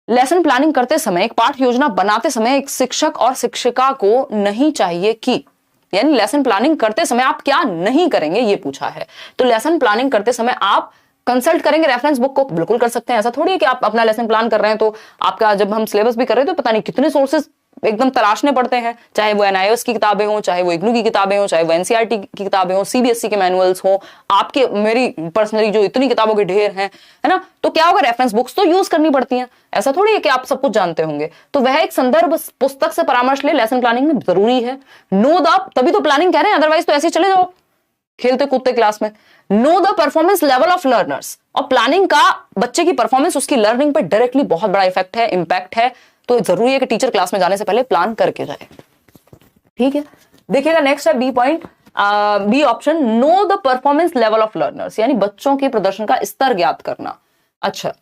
लेसन प्लानिंग करते समय, एक पाठ योजना बनाते समय एक शिक्षक और शिक्षिका को नहीं चाहिए कि, यानी लेसन प्लानिंग करते समय आप क्या नहीं करेंगे ये पूछा है। तो लेसन प्लानिंग करते समय आप कंसल्ट करेंगे रेफरेंस बुक को, बिल्कुल कर सकते हैं। ऐसा थोड़ी है कि आप अपना लेसन प्लान कर रहे हैं तो आपका, जब हम सिलेबस भी कर रहे हैं तो पता नहीं कितने सोर्सेज एकदम तलाशने पड़ते हैं, चाहे वो एनआईओएस की किताबें हो, चाहे वो इग्नू की किताबें हो, चाहे वो एनसीईआरटी की किताबें हो, सीबीएसई के मैनुअल्स हो, आपके मेरी पर्सनली जो इतनी किताबों के ढेर हैं, है ना, तो क्या होगा, रेफरेंस बुक्स तो यूज करनी पड़ती हैं। ऐसा थोड़ी है कि आप सब कुछ जानते होंगे, तो वह एक संदर्भ पुस्तक से परामर्श ले, लेसन प्लानिंग में जरूरी है। नो द, तभी तो प्लानिंग कह रहे हैं, अदरवाइज तो ऐसे चले जाओ खेलते कूदते क्लास में। No the performance level of learners, और प्लानिंग का बच्चे की परफॉर्मेंस उसकी लर्निंग पर डायरेक्टली बहुत बड़ा इफेक्ट है, इंपैक्ट है, तो जरूरी है कि टीचर क्लास में जाने से पहले प्लान करके जाए। ठीक है, देखिएगा नेक्स्ट है B point, B option, know the performance level of learners, यानी बच्चों के प्रदर्शन का स्तर ज्ञात करना। अच्छा,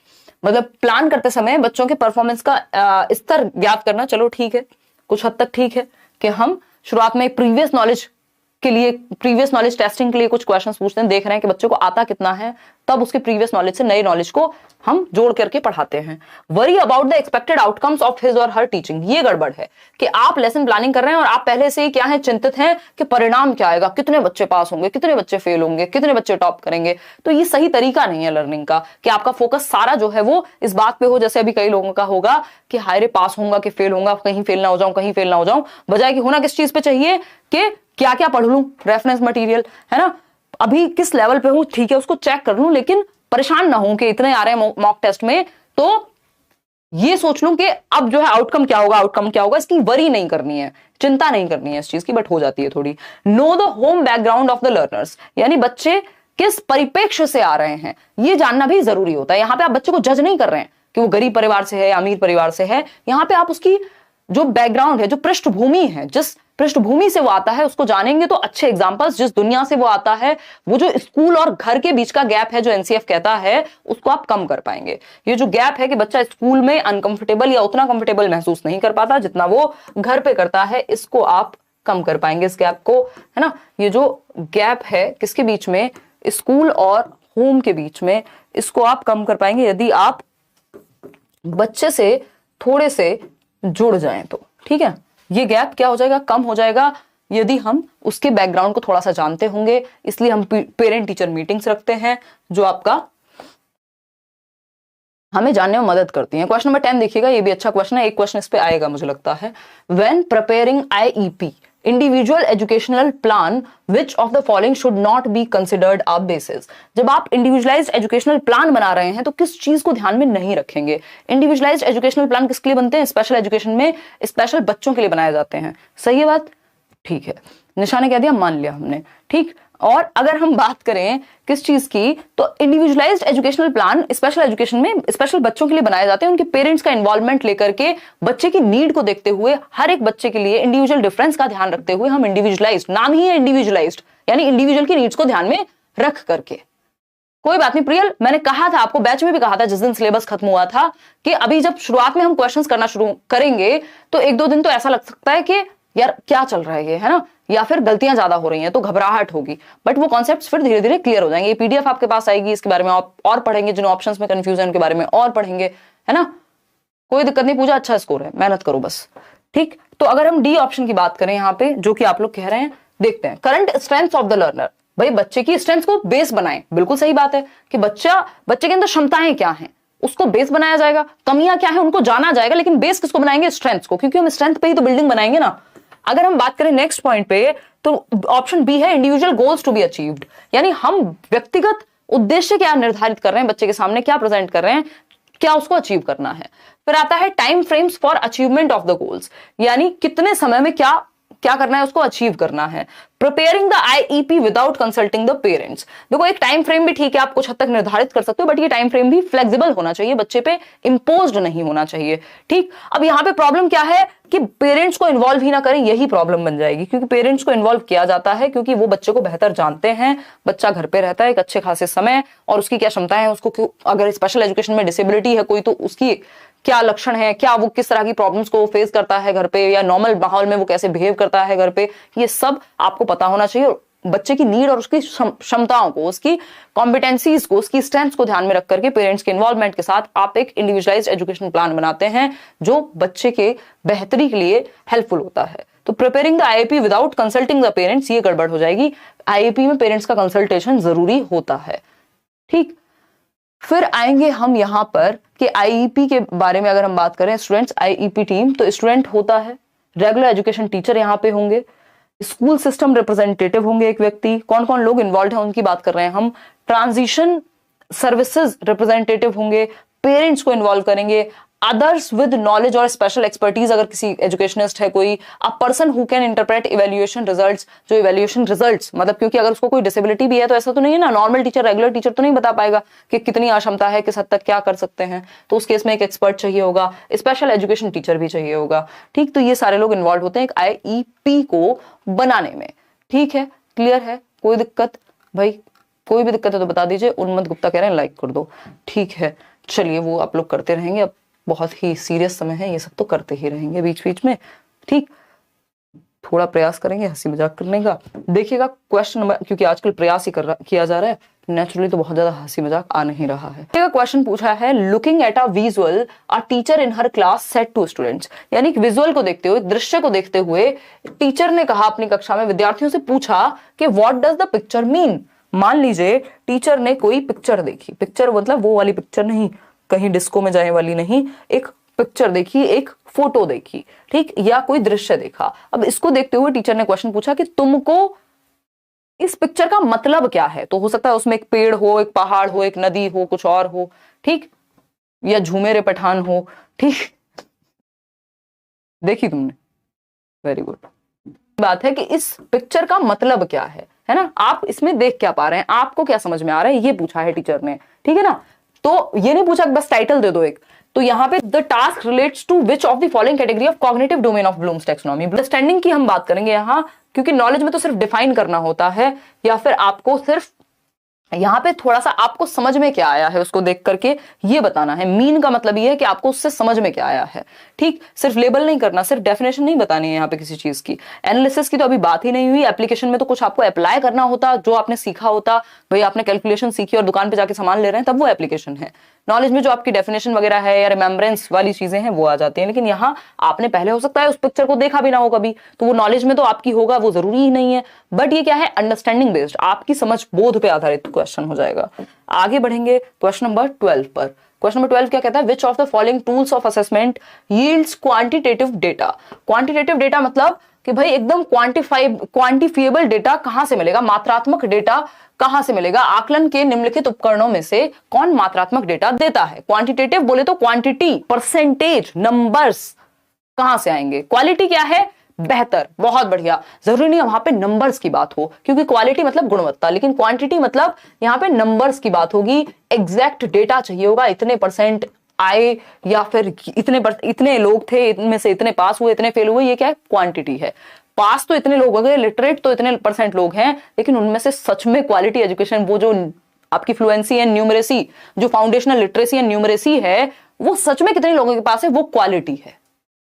मतलब प्लान करते समय बच्चों के परफॉर्मेंस का स्तर ज्ञात करना, चलो ठीक है, कुछ हद तक ठीक है कि हम शुरुआत में प्रीवियस नॉलेज के लिए, प्रीवियस नॉलेज टेस्टिंग के लिए कुछ क्वेश्चंस पूछते हैं, देख रहे हैं कि बच्चे को आता कितना है, तब उसके प्रीवियस नॉलेज से नए नॉलेज को हम जोड़ करके पढ़ाते हैं। Worry about the expected outcomes of his और हर टीचिंग, ये गड़बड़ है कि आप लेसन प्लानिंग कर रहे हैं और आप पहले से ही क्या है, चिंतित हैं कि परिणाम क्या आएगा, कितने बच्चे पास होंगे, कितने बच्चे फेल होंगे, कितने बच्चे टॉप करेंगे। तो ये सही तरीका नहीं है लर्निंग का, कि आपका फोकस सारा जो है वो इस बात पे हो, जैसे अभी कई लोगों का होगा कि हाय रे पास होऊंगा कि फेल होऊंगा, कहीं फेल ना हो जाऊं, कहीं फेल ना हो जाऊं, बजाय कि होना किस चीज पे चाहिए कि क्या क्या पढ़ लूं, रेफरेंस मटेरियल, है ना, अभी किस लेवल पे हूं, ठीक है उसको चेक कर लूं, लेकिन परेशान ना हूं कि इतने आ रहे हैं मॉक टेस्ट में, तो ये सोच लूं कि अब जो है आउटकम क्या होगा, आउटकम क्या होगा, इसकी वरी नहीं करनी है, चिंता नहीं करनी है इस चीज की, बट हो जाती है थोड़ी। Know the home background of the learners, यानी बच्चे किस परिप्रेक्ष्य से आ रहे हैं, ये जानना भी जरूरी होता है। यहां पे आप बच्चे को जज नहीं कर रहे हैं कि वो गरीब परिवार से है या अमीर परिवार से है, यहां पे आप उसकी जो बैकग्राउंड है, जो पृष्ठभूमि है, जिस पृष्ठभूमि से वो आता है उसको जानेंगे तो अच्छे एग्जांपल्स, जिस दुनिया से वो आता है, वो जो स्कूल और घर के बीच का गैप है जो एनसीएफ कहता है, उसको आप कम कर पाएंगे। ये जो गैप है कि बच्चा स्कूल में अनकंफर्टेबल या उतना कंफर्टेबल महसूस नहीं कर पाता जितना वो घर पे करता है, इसको आप कम कर पाएंगे, इस गैप को, है ना। ये जो गैप है किसके बीच में, स्कूल और होम के बीच में, इसको आप कम कर पाएंगे यदि आप बच्चे से थोड़े से जुड़ जाएं तो। ठीक है, ये गैप क्या हो जाएगा, कम हो जाएगा यदि हम उसके बैकग्राउंड को थोड़ा सा जानते होंगे। इसलिए हम पेरेंट टीचर मीटिंग्स रखते हैं जो आपका हमें जानने में मदद करती हैं। क्वेश्चन नंबर 10 देखिएगा, ये भी अच्छा क्वेश्चन है, एक क्वेश्चन इस पे आएगा मुझे लगता है। When preparing IEP individual educational plan which of the following should not be considered a basis, जब आप इंडिविजुअलाइज्ड एजुकेशनल प्लान बना रहे हैं तो किस चीज को ध्यान में नहीं रखेंगे। इंडिविजुअलाइज्ड एजुकेशनल प्लान किसके लिए बनते हैं, स्पेशल एजुकेशन में स्पेशल बच्चों के लिए बनाए जाते हैं। सही है बात, ठीक है, निशा ने कह दिया, मान लिया हमने, ठीक। और अगर हम बात करें किस चीज की, तो individualised educational plan special education में स्पेशल बच्चों के लिए बनाए जाते हैं, उनके पेरेंट्स का इन्वॉल्वमेंट लेकर के, बच्चे की नीड को देखते हुए, हर एक बच्चे के लिए इंडिविजुअल डिफरेंस का ध्यान रखते हुए हम इंडिविजुअलाइज्ड, नाम ही है इंडिविजुअलाइज्ड, यानी इंडिविजुअल की नीड्स को ध्यान में रख करके। कोई बात नहीं प्रियल, मैंने कहा था आपको, बैच में भी कहा था जिस दिन सिलेबस खत्म हुआ था, कि अभी जब शुरुआत में हम क्वेश्चंस करना शुरू करेंगे तो एक दो दिन तो ऐसा लग सकता है कि यार क्या चल रहा है ये, है ना, या फिर गलतियां ज्यादा हो रही हैं तो घबराहट होगी, बट वो कॉन्सेप्ट्स फिर धीरे धीरे क्लियर हो जाएंगे। ये पीडीएफ आपके पास आएगी, इसके बारे में आप और पढ़ेंगे, जिन ऑप्शंस में कंफ्यूजन उनके बारे में और पढ़ेंगे, है ना, कोई दिक्कत नहीं। पूजा अच्छा स्कोर है, मेहनत करो बस, ठीक। तो अगर हम डी ऑप्शन की बात करें यहाँ पे, जो कि आप लोग कह रहे हैं, देखते हैं current strength of the learner. भाई बच्चे की स्ट्रेंथ को बेस बनाएं, बिल्कुल सही बात है कि बच्चे के अंदर क्षमताएं क्या हैं उसको बेस बनाया जाएगा, कमियां क्या है उनको जाना जाएगा, लेकिन बेस किसको बनाएंगे, स्ट्रेंथ को, क्योंकि हम स्ट्रेंथ पे ही तो बिल्डिंग बनाएंगे ना। अगर हम बात करें नेक्स्ट पॉइंट पे, तो ऑप्शन बी है individual goals to be achieved, यानी हम व्यक्तिगत उद्देश्य क्या निर्धारित कर रहे हैं, बच्चे के सामने क्या प्रेजेंट कर रहे हैं, क्या उसको अचीव करना है। फिर आता है time frames for achievement of the goals, यानी कितने समय में क्या क्या करना है, उसको अचीव करना है। Preparing the IEP without consulting the parents, देखो एक टाइम फ्रेम भी ठीक है, आप कुछ हद तक निर्धारित कर सकते हो, बट ये टाइम फ्रेम भी फ्लेक्सिबल होना चाहिए, बच्चे पे इंपोज्ड नहीं होना चाहिए, ठीक। अब यहाँ पे प्रॉब्लम क्या है कि पेरेंट्स को इन्वॉल्व ही ना करें, यही प्रॉब्लम बन जाएगी, क्योंकि पेरेंट्स को इन्वॉल्व किया जाता है क्योंकि वो बच्चे को बेहतर जानते हैं, बच्चा घर पे रहता है एक अच्छे खासे समय, और उसकी क्या क्षमताएं हैं, उसको अगर स्पेशल एजुकेशन में डिसेबिलिटी है कोई, तो उसकी क्या लक्षण है, क्या वो किस तरह की प्रॉब्लम्स को फेस करता है घर पे, या नॉर्मल माहौल में वो कैसे बिहेव करता है घर पे, ये सब आपको पता होना चाहिए। बच्चे की नीड और उसकी क्षमताओं को, उसकी कॉम्पिटेंसीज को, उसकी स्ट्रेंथ्स को ध्यान में रख करके पेरेंट्स के इन्वॉल्वमेंट के साथ आप एक इंडिविजुअलाइज्ड एजुकेशन प्लान बनाते हैं जो बच्चे के बेहतरी के लिए हेल्पफुल होता है। तो preparing the IIP without consulting the parents, ये गड़बड़ हो जाएगी। आईआईपी में पेरेंट्स का कंसल्टेशन जरूरी होता है, ठीक। फिर आएंगे हम यहां पर कि आईईपी के बारे में अगर हम बात करें, स्टूडेंट्स आईईपी टीम, तो स्टूडेंट होता है, रेगुलर एजुकेशन टीचर यहां पे होंगे, स्कूल सिस्टम रिप्रेजेंटेटिव होंगे एक व्यक्ति, कौन कौन लोग इन्वॉल्व हैं उनकी बात कर रहे हैं हम, ट्रांजिशन सर्विसेज रिप्रेजेंटेटिव होंगे, पेरेंट्स को इन्वॉल्व करेंगे, अदर्स विद नॉलेज और स्पेशल एक्सपर्टीज, अगर किसी एजुकेशनिस्ट है कोई, a person who can interpret evaluation results, जो इवैल्यूएशन रिजल्ट्स, मतलब क्योंकि अगर उसको कोई डिसेबिलिटी भी है तो ऐसा तो नहीं है ना, नॉर्मल टीचर रेगुलर टीचर तो नहीं बता पाएगा कि कितनी अक्षमता है, किस हद तक क्या कर सकते हैं, तो उस केस में एक एक्सपर्ट चाहिए होगा, स्पेशल एजुकेशन टीचर भी चाहिए होगा, ठीक। तो ये सारे लोग इन्वॉल्व होते हैं एक आईईपी को बनाने में, ठीक है, क्लियर है, कोई दिक्कत, भाई कोई भी दिक्कत है तो बता दीजिए। उन्मत गुप्ता कह रहे हैं लाइक कर दो, ठीक है, चलिए वो आप लोग करते रहेंगे, अब बहुत ही सीरियस समय है, ये सब तो करते ही रहेंगे बीच बीच में, ठीक। थोड़ा प्रयास करेंगे हंसी मजाक करने का। देखिएगा क्वेश्चन नंबर, क्योंकि आजकल प्रयास ही किया जा रहा है, नेचुरली तो बहुत ज्यादा हंसी मजाक आ नहीं रहा है। क्वेश्चन पूछा है, looking at a visual a teacher in her class said to students, यानी कि विजुअल को देखते हुए, दृश्य को देखते हुए टीचर ने कहा अपनी कक्षा में, विद्यार्थियों से पूछा कि what does the picture mean. मान लीजिए टीचर ने कोई पिक्चर देखी, पिक्चर मतलब वो वाली पिक्चर नहीं, कहीं डिस्को में जाने वाली नहीं, एक पिक्चर देखी, एक फोटो देखी, ठीक, या कोई दृश्य देखा। अब इसको देखते हुए टीचर ने क्वेश्चन पूछा कि तुमको इस पिक्चर का मतलब क्या है। तो हो सकता है उसमें एक पेड़ हो, एक पहाड़ हो, एक नदी हो, कुछ और हो, ठीक, या झूमेरे पठान हो, ठीक, देखी तुमने, वेरी गुड। बात है कि इस पिक्चर का मतलब क्या है ना, आप इसमें देख क्या पा रहे हैं, आपको क्या समझ में आ रहा है, ये पूछा है टीचर ने, ठीक है ना। तो ये नहीं पूछा बस टाइटल दे दो एक, तो यहाँ पे the task relates to which of the following category of cognitive domain of Bloom's taxonomy. Understanding की हम बात करेंगे यहाँ, क्योंकि नॉलेज में तो सिर्फ डिफाइन करना होता है, या फिर आपको सिर्फ यहाँ पे थोड़ा सा आपको समझ में क्या आया है उसको देख करके ये बताना है। मीन का मतलब ये है कि आपको उससे समझ में क्या आया है, ठीक, सिर्फ लेबल नहीं करना, सिर्फ डेफिनेशन नहीं बतानी है यहाँ पे किसी चीज की। एनालिसिस की तो अभी बात ही नहीं हुई, एप्लीकेशन में तो कुछ आपको अप्लाई करना होता, जो आपने सीखा होता, भाई आपने कैलकुलेशन सीखी और दुकान पे जाके सामान ले रहे हैं, तब वो एप्लीकेशन है। नॉलेज में जो आपकी डेफिनेशन वगैरह है या रिमेम्बरेंस वाली चीजें हैं वो आ जाती हैं, लेकिन यहाँ आपने पहले हो सकता है उस पिक्चर को देखा भी ना हो कभी, तो वो नॉलेज में तो आपकी होगा, वो जरूरी ही नहीं है। बट ये क्या है, अंडरस्टैंडिंग बेस्ड, आपकी समझ बोध पे आधारित क्वेश्चन हो जाएगा। आगे बढ़ेंगे क्वेश्चन नंबर 12 पर। क्वेश्चन नंबर 12 क्या कहता है, which of the following tools of assessment yields quantitative data. Quantitative data मतलब कि भाई एकदम क्वांटिफिएबल डेटा कहां से मिलेगा, मात्रात्मक डेटा कहां से मिलेगा, आकलन के निम्नलिखित उपकरणों में से कौन मात्रात्मक डेटा देता है। क्वांटिटेटिव बोले तो क्वांटिटी, परसेंटेज, नंबर्स कहां से आएंगे। क्वालिटी क्या है, बेहतर, बहुत बढ़िया, जरूरी नहीं वहां पे नंबर्स की बात हो, क्योंकि क्वालिटी मतलब गुणवत्ता, लेकिन क्वांटिटी मतलब यहाँ पे नंबर्स की बात होगी, एग्जैक्ट डेटा चाहिए होगा, इतने परसेंट आए या फिर इतने लोग थे, इनमें से इतने पास हुए, इतने फेल हुए, ये क्या है, क्वांटिटी है। पास तो इतने लोग हो गए, लिटरेट तो इतने परसेंट लोग हैं, लेकिन उनमें से सच में क्वालिटी एजुकेशन, वो जो आपकी फ्लुएंसी एंड न्यूमरेसी, जो फाउंडेशनल लिटरेसी एंड न्यूमरेसी है, वो सच में कितने लोगों के पास है, वो क्वालिटी है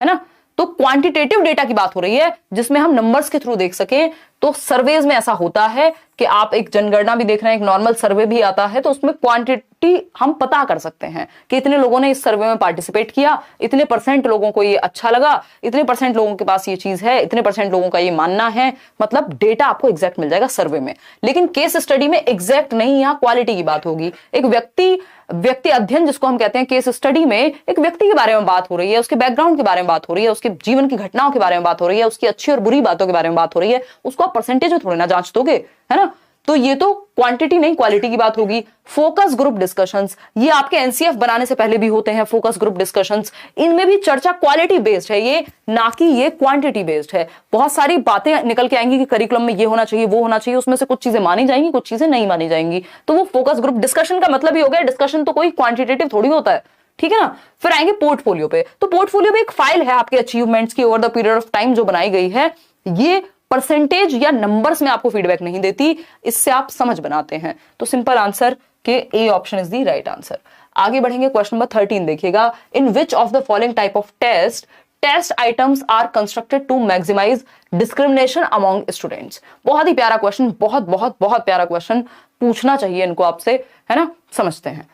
ना। तो क्वांटिटेटिव डेटा की बात हो रही है जिसमें हम नंबर्स के थ्रू देख सकें। तो सर्वेज में ऐसा होता है कि आप एक जनगणना भी देख रहे हैं, एक नॉर्मल सर्वे भी आता है, तो उसमें क्वांटिटी हम पता कर सकते हैं कि इतने लोगों ने इस सर्वे में पार्टिसिपेट किया, इतने परसेंट लोगों को ये अच्छा लगा, इतने परसेंट लोगों के पास ये चीज है, इतने परसेंट लोगों का ये मानना है। मतलब डेटा आपको एग्जैक्ट मिल जाएगा सर्वे में। लेकिन केस स्टडी में एग्जैक्ट नहीं, यहां क्वालिटी की बात होगी। एक व्यक्ति अध्ययन जिसको हम कहते हैं, केस स्टडी में एक व्यक्ति के बारे में बात हो रही है, उसके बैकग्राउंड के बारे में बात हो रही है, उसके जीवन की घटनाओं के बारे में बात हो रही है, उसकी अच्छी और बुरी बातों के बारे में बात हो रही है। उसको आप परसेंटेज में थोड़ी ना जांच दोगे, है ना। तो ये तो क्वांटिटी नहीं क्वालिटी की बात होगी। फोकस ग्रुप डिस्कशंस, ये आपके एनसीएफ बनाने से पहले भी होते हैं फोकस ग्रुप डिस्कशंस। इनमें भी चर्चा क्वालिटी बेस्ड है, ये ना कि ये क्वांटिटी बेस्ड है। बहुत सारी बातें निकल के आएंगी कि करिकुलम में ये होना चाहिए, वो होना चाहिए, उसमें से कुछ चीजें मानी जाएंगी, कुछ चीजें नहीं मानी जाएंगी। तो वो फोकस ग्रुप डिस्कशन का मतलब ही हो गया, डिस्कशन तो कोई क्वांटिटेटिव थोड़ी होता है, ठीक है ना। फिर आएंगे पोर्टफोलियो पे। तो पोर्टफोलियो में एक फाइल है आपके अचीवमेंट्स की over the period of time जो बनाई गई है। ये परसेंटेज या नंबर्स में आपको फीडबैक नहीं देती, इससे आप समझ बनाते हैं। तो सिंपल आंसर के A option is the right answer. आगे बढ़ेंगे, क्वेश्चन नंबर 13 देखिएगा। In which of the following type of test items are constructed to maximise discrimination among students. बहुत ही प्यारा क्वेश्चन, बहुत बहुत बहुत प्यारा क्वेश्चन, पूछना चाहिए इनको आपसे, है ना। समझते हैं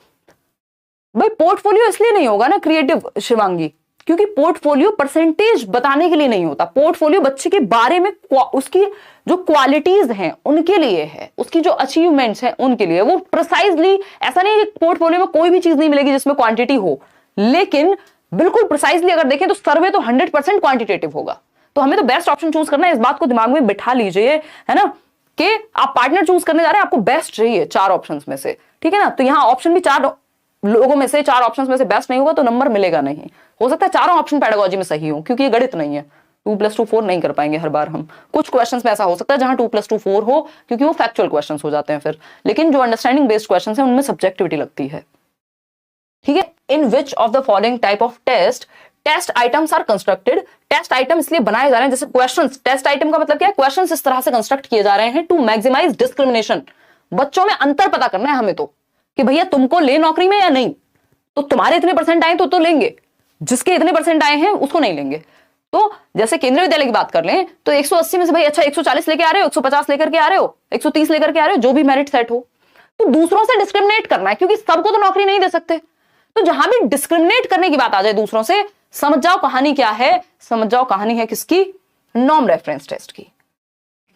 भाई। पोर्टफोलियो इसलिए नहीं होगा ना क्रिएटिव शिवांगी, क्योंकि पोर्टफोलियो परसेंटेज बताने के लिए नहीं होता। पोर्टफोलियो बच्चे के बारे में उसकी जो क्वालिटीज हैं उनके लिए है, उसकी जो अचीवमेंट्स हैं उनके लिए। वो प्रिसाइजली, ऐसा नहीं है कि पोर्टफोलियो में कोई भी चीज नहीं मिलेगी जिसमें क्वांटिटी हो, लेकिन बिल्कुल प्रिसाइजली अगर देखें तो सर्वे तो 100% क्वांटिटेटिव होगा। तो हमें तो बेस्ट ऑप्शन चूज करना है, इस बात को दिमाग में बिठा लीजिए, है ना, कि आप पार्टनर चूज करने जा रहे हैं, आपको बेस्ट चाहिए 4 ऑप्शंस में से, ठीक है ना। तो यहां ऑप्शन भी 4 लोगों में से, 4 ऑप्शंस में से बेस्ट नहीं होगा तो नंबर मिलेगा नहीं। हो सकता है चारों ऑप्शन पेडागोजी में सही हो, क्योंकि ये गणित नहीं है, 2 + 2 4 नहीं कर पाएंगे हर बार हम। कुछ क्वेश्चंस में ऐसा हो सकता है जहां 2 + 2 4 हो, क्योंकि वो फैक्चुअल क्वेश्चंस हो जाते हैं फिर। लेकिन जो अंडरस्टैंडिंग बेस्ड क्वेश्चंस हैं उनमें सब्जेक्टिविटी लगती है, ठीक है। In which of the following type of test items are constructed. Test item इसलिए बनाए जा रहे हैं, जैसे क्वेश्चंस, टेस्ट आइटम का मतलब क्या है, क्वेश्चंस इस तरह से कंस्ट्रक्ट किए जा रहे हैं टू मैक्सिमाइज डिस्क्रिमिनेशन। बच्चों में अंतर पता करना है हमें तो, कि भैया तुमको ले नौकरी में या नहीं। तो तुम्हारे इतने परसेंट आए तो लेंगे, जिसके इतने परसेंट आए हैं उसको नहीं लेंगे। तो जैसे केंद्रीय विद्यालय की बात कर लें तो 180 में से भाई अच्छा 140 लेके आ रहे हो, 150 लेकर के आ रहे हो, 130 लेकर के आ रहे हो, जो भी मेरिट सेट हो। तो दूसरों से डिस्क्रिमिनेट करना है, क्योंकि सबको तो नौकरी नहीं दे सकते। तो जहां भी डिस्क्रिमिनेट करने की बात आ जाए दूसरों से, समझ जाओ कहानी क्या है, समझ जाओ कहानी है किसकी, नॉर्म रेफरेंस टेस्ट की।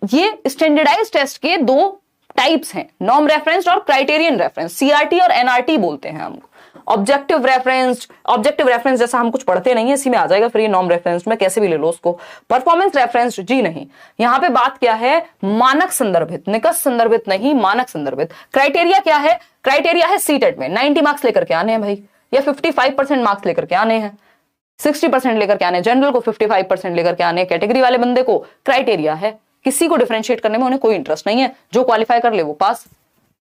ये स्टैंडर्डाइज टेस्ट के 2 टाइप्स हैं, नॉर्म रेफरेंस और क्राइटेरियन रेफरेंस, सीआरटी और एनआरटी बोलते हैं हमको। ऑब्जेक्टिव रेफरेंस जैसा हम कुछ पढ़ते नहीं है, इसी में आ जाएगा फिर ये नॉर्म रेफरेंस में, कैसे भी ले लो उसको। परफॉर्मेंस रेफरेंस जी नहीं, यहां पे बात क्या है, मानक संदर्भित, निकट संदर्भित नहीं, मानक संदर्भित। क्राइटेरिया क्या है, क्राइटेरिया है सीटेट में 90 मार्क्स लेकर के आने हैं भाई, या 55% मार्क्स लेकर के आने हैं, 60% लेकर के आने, जनरल को 55% लेकर के आने, कैटेगरी वाले बंदे को क्राइटेरिया है। किसी को डिफरेंशिएट करने में उन्हें कोई इंटरेस्ट नहीं है, जो क्वालिफाई कर ले वो पास,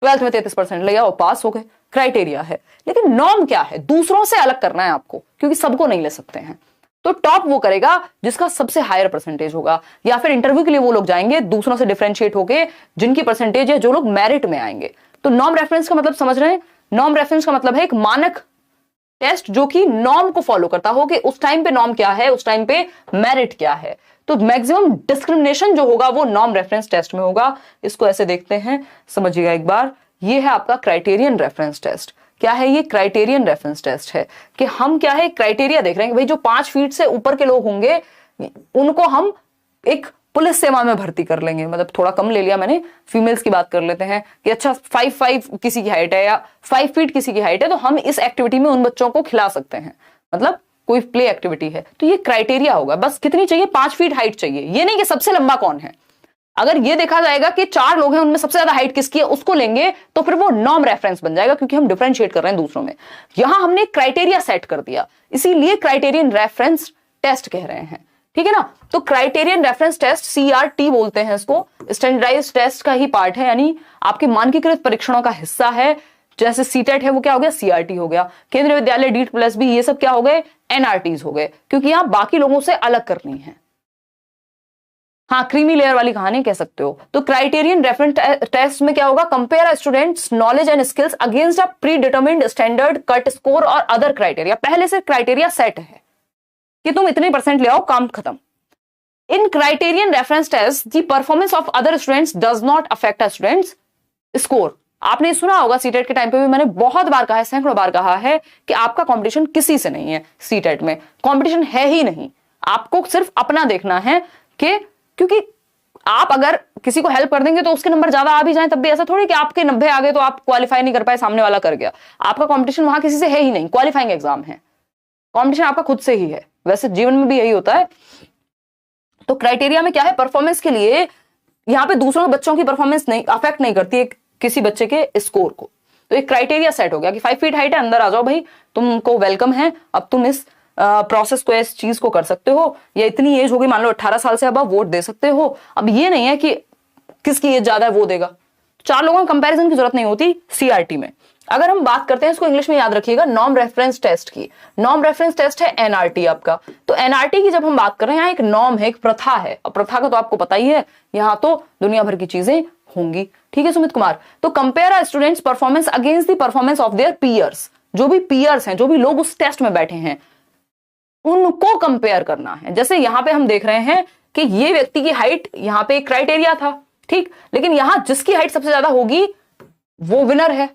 12th में 33% ले आओ, पास हो गए, क्राइटेरिया है। लेकिन नॉर्म क्या है, दूसरों से अलग करना है आपको, क्योंकि सबको नहीं ले सकते हैं। तो टॉप वो करेगा जिसका सबसे हायर परसेंटेज होगा, या फिर इंटरव्यू के लिए वो लोग जाएंगे दूसरों से डिफरेंशिएट होके जिनकी परसेंटेज है, जो लोग मेरिट में आएंगे। तो नॉर्म रेफरेंस का मतलब समझ रहे हैं, नॉर्म रेफरेंस का मतलब है एक मानक टेस्ट जो कि नॉर्म को फॉलो करता हो, कि उस टाइम पे नॉर्म क्या है, उस टाइम पे मेरिट क्या है। तो मैक्सिमम डिस्क्रिमिनेशन जो होगा वो नॉर्म रेफरेंस टेस्ट में होगा। इसको ऐसे देखते हैं, समझिएगा एक बार। ये है आपका क्राइटेरियन रेफरेंस टेस्ट। क्या है ये, क्राइटेरियन रेफरेंस टेस्ट है कि हम क्या है, क्राइटेरिया देख रहे हैं कि भाई जो 5 फीट से ऊपर के लोग होंगे उनको हम एक पुलिस सेवा में भर्ती कर लेंगे। मतलब थोड़ा कम ले लिया मैंने, फीमेल्स की बात कर लेते हैं कि अच्छा 5'5" किसी की हाइट है या 5 फीट किसी की हाइट है, तो हम इस एक्टिविटी में उन बच्चों को खिला सकते हैं। मतलब कोई प्ले एक्टिविटी है, तो ये क्राइटेरिया होगा। बस कितनी चाहिए, 5 फीट हाइट चाहिए। ये नहीं कि सबसे लंबा कौन है। अगर ये देखा जाएगा कि 4 लोग हैं उनमें सबसे ज्यादा हाइट किसकी है, उसको लेंगे, तो फिर वो नॉर्म रेफरेंस बन जाएगा, क्योंकि हम डिफरेंशिएट कर रहे हैं दूसरों में। यहां हमने क्राइटेरिया सेट कर दिया, इसीलिए क्राइटेरियन रेफरेंस टेस्ट कह रहे हैं, ठीक है ना। तो क्राइटेरियन रेफरेंस टेस्ट, सीआरटी बोलते हैं इसको, स्टैंडर्डाइज्ड टेस्ट का ही पार्ट है, यानी आपके मानकीकृत परीक्षणों का हिस्सा है। जैसे सीटेट है वो क्या हो गया, सीआरटी हो गया। केंद्रीय विद्यालय, डीट+बी, ये सब क्या हो गए, एनआरटीज हो गए, क्योंकि यहां बाकी लोगों से अलग करनी है। हाँ, क्रीमी लेयर वाली कहानी कह सकते हो। तो क्राइटेरियन रेफरेंस टेस्ट में क्या होगा, compare students knowledge and skills against a pre determined standard cut score और अदर क्राइटेरिया। पहले से क्राइटेरिया सेट है कि तुम इतने परसेंट ले आओ, काम खत्म। In criterion reference test the performance of other students does not affect a student's score. आपने सुना होगा सीटेट के टाइम पे भी मैंने बहुत बार कहा है, सैकड़ों बार कहा है कि आपका कंपटीशन किसी से नहीं है। सीटेट में कंपटीशन है ही नहीं, आपको सिर्फ अपना देखना है कि क्योंकि आप अगर किसी को हेल्प कर देंगे तो उसके नंबर ज्यादा आ भी जाएं तब भी ऐसा थोड़ी कि आपके 90 आ गए तो आप क्वालिफाई नहीं कर पाए, सामने वाला कर गया। आपका कंपटीशन वहां किसी से है ही नहीं, क्वालिफाइंग एग्जाम है, कंपटीशन आपका खुद से ही है। वैसे जीवन में भी यही होता है। तो क्राइटेरिया में क्या है, परफॉर्मेंस के लिए यहां पे दूसरों बच्चों की परफॉर्मेंस नहीं अफेक्ट नहीं करती है किसी बच्चे के स्कोर को। तो एक क्राइटेरिया सेट हो गया कि 5 फीट हाइट है, अंदर आ जाओ भाई, तुमको वेलकम है, अब तुम इस प्रोसेस को, इस चीज को कर सकते हो, या इतनी एज होगी, मान लो 18 साल से अब आप वोट दे सकते हो। अब ये नहीं है कि किसकी एज ज्यादा है वो देगा, 4 लोगों का कंपैरिजन की जरूरत नहीं होती सीआरटी में। अगर हम बात करते हैं, इसको इंग्लिश में याद रखिएगा, नॉर्म रेफरेंस टेस्ट की। नॉर्म रेफरेंस टेस्ट है एनआरटी आपका। तो एनआरटी की जब हम बात कर रहे हैं, यहाँ एक नॉर्म है, एक प्रथा है, और प्रथा का तो आपको पता ही है, यहाँ तो दुनिया भर की चीजें होंगी। ठीक है सुमित कुमार। तो compare student's performance against the performance of their peers. जो भी पीयर्स हैं, जो भी लोग उस टेस्ट में बैठे हैं, उनको कंपेयर करना है। जैसे यहां पे हम देख रहे हैं कि ये व्यक्ति की हाइट, यहां पे एक क्राइटेरिया था, ठीक, लेकिन यहां जिसकी हाइट सबसे ज्यादा होगी वो विनर है।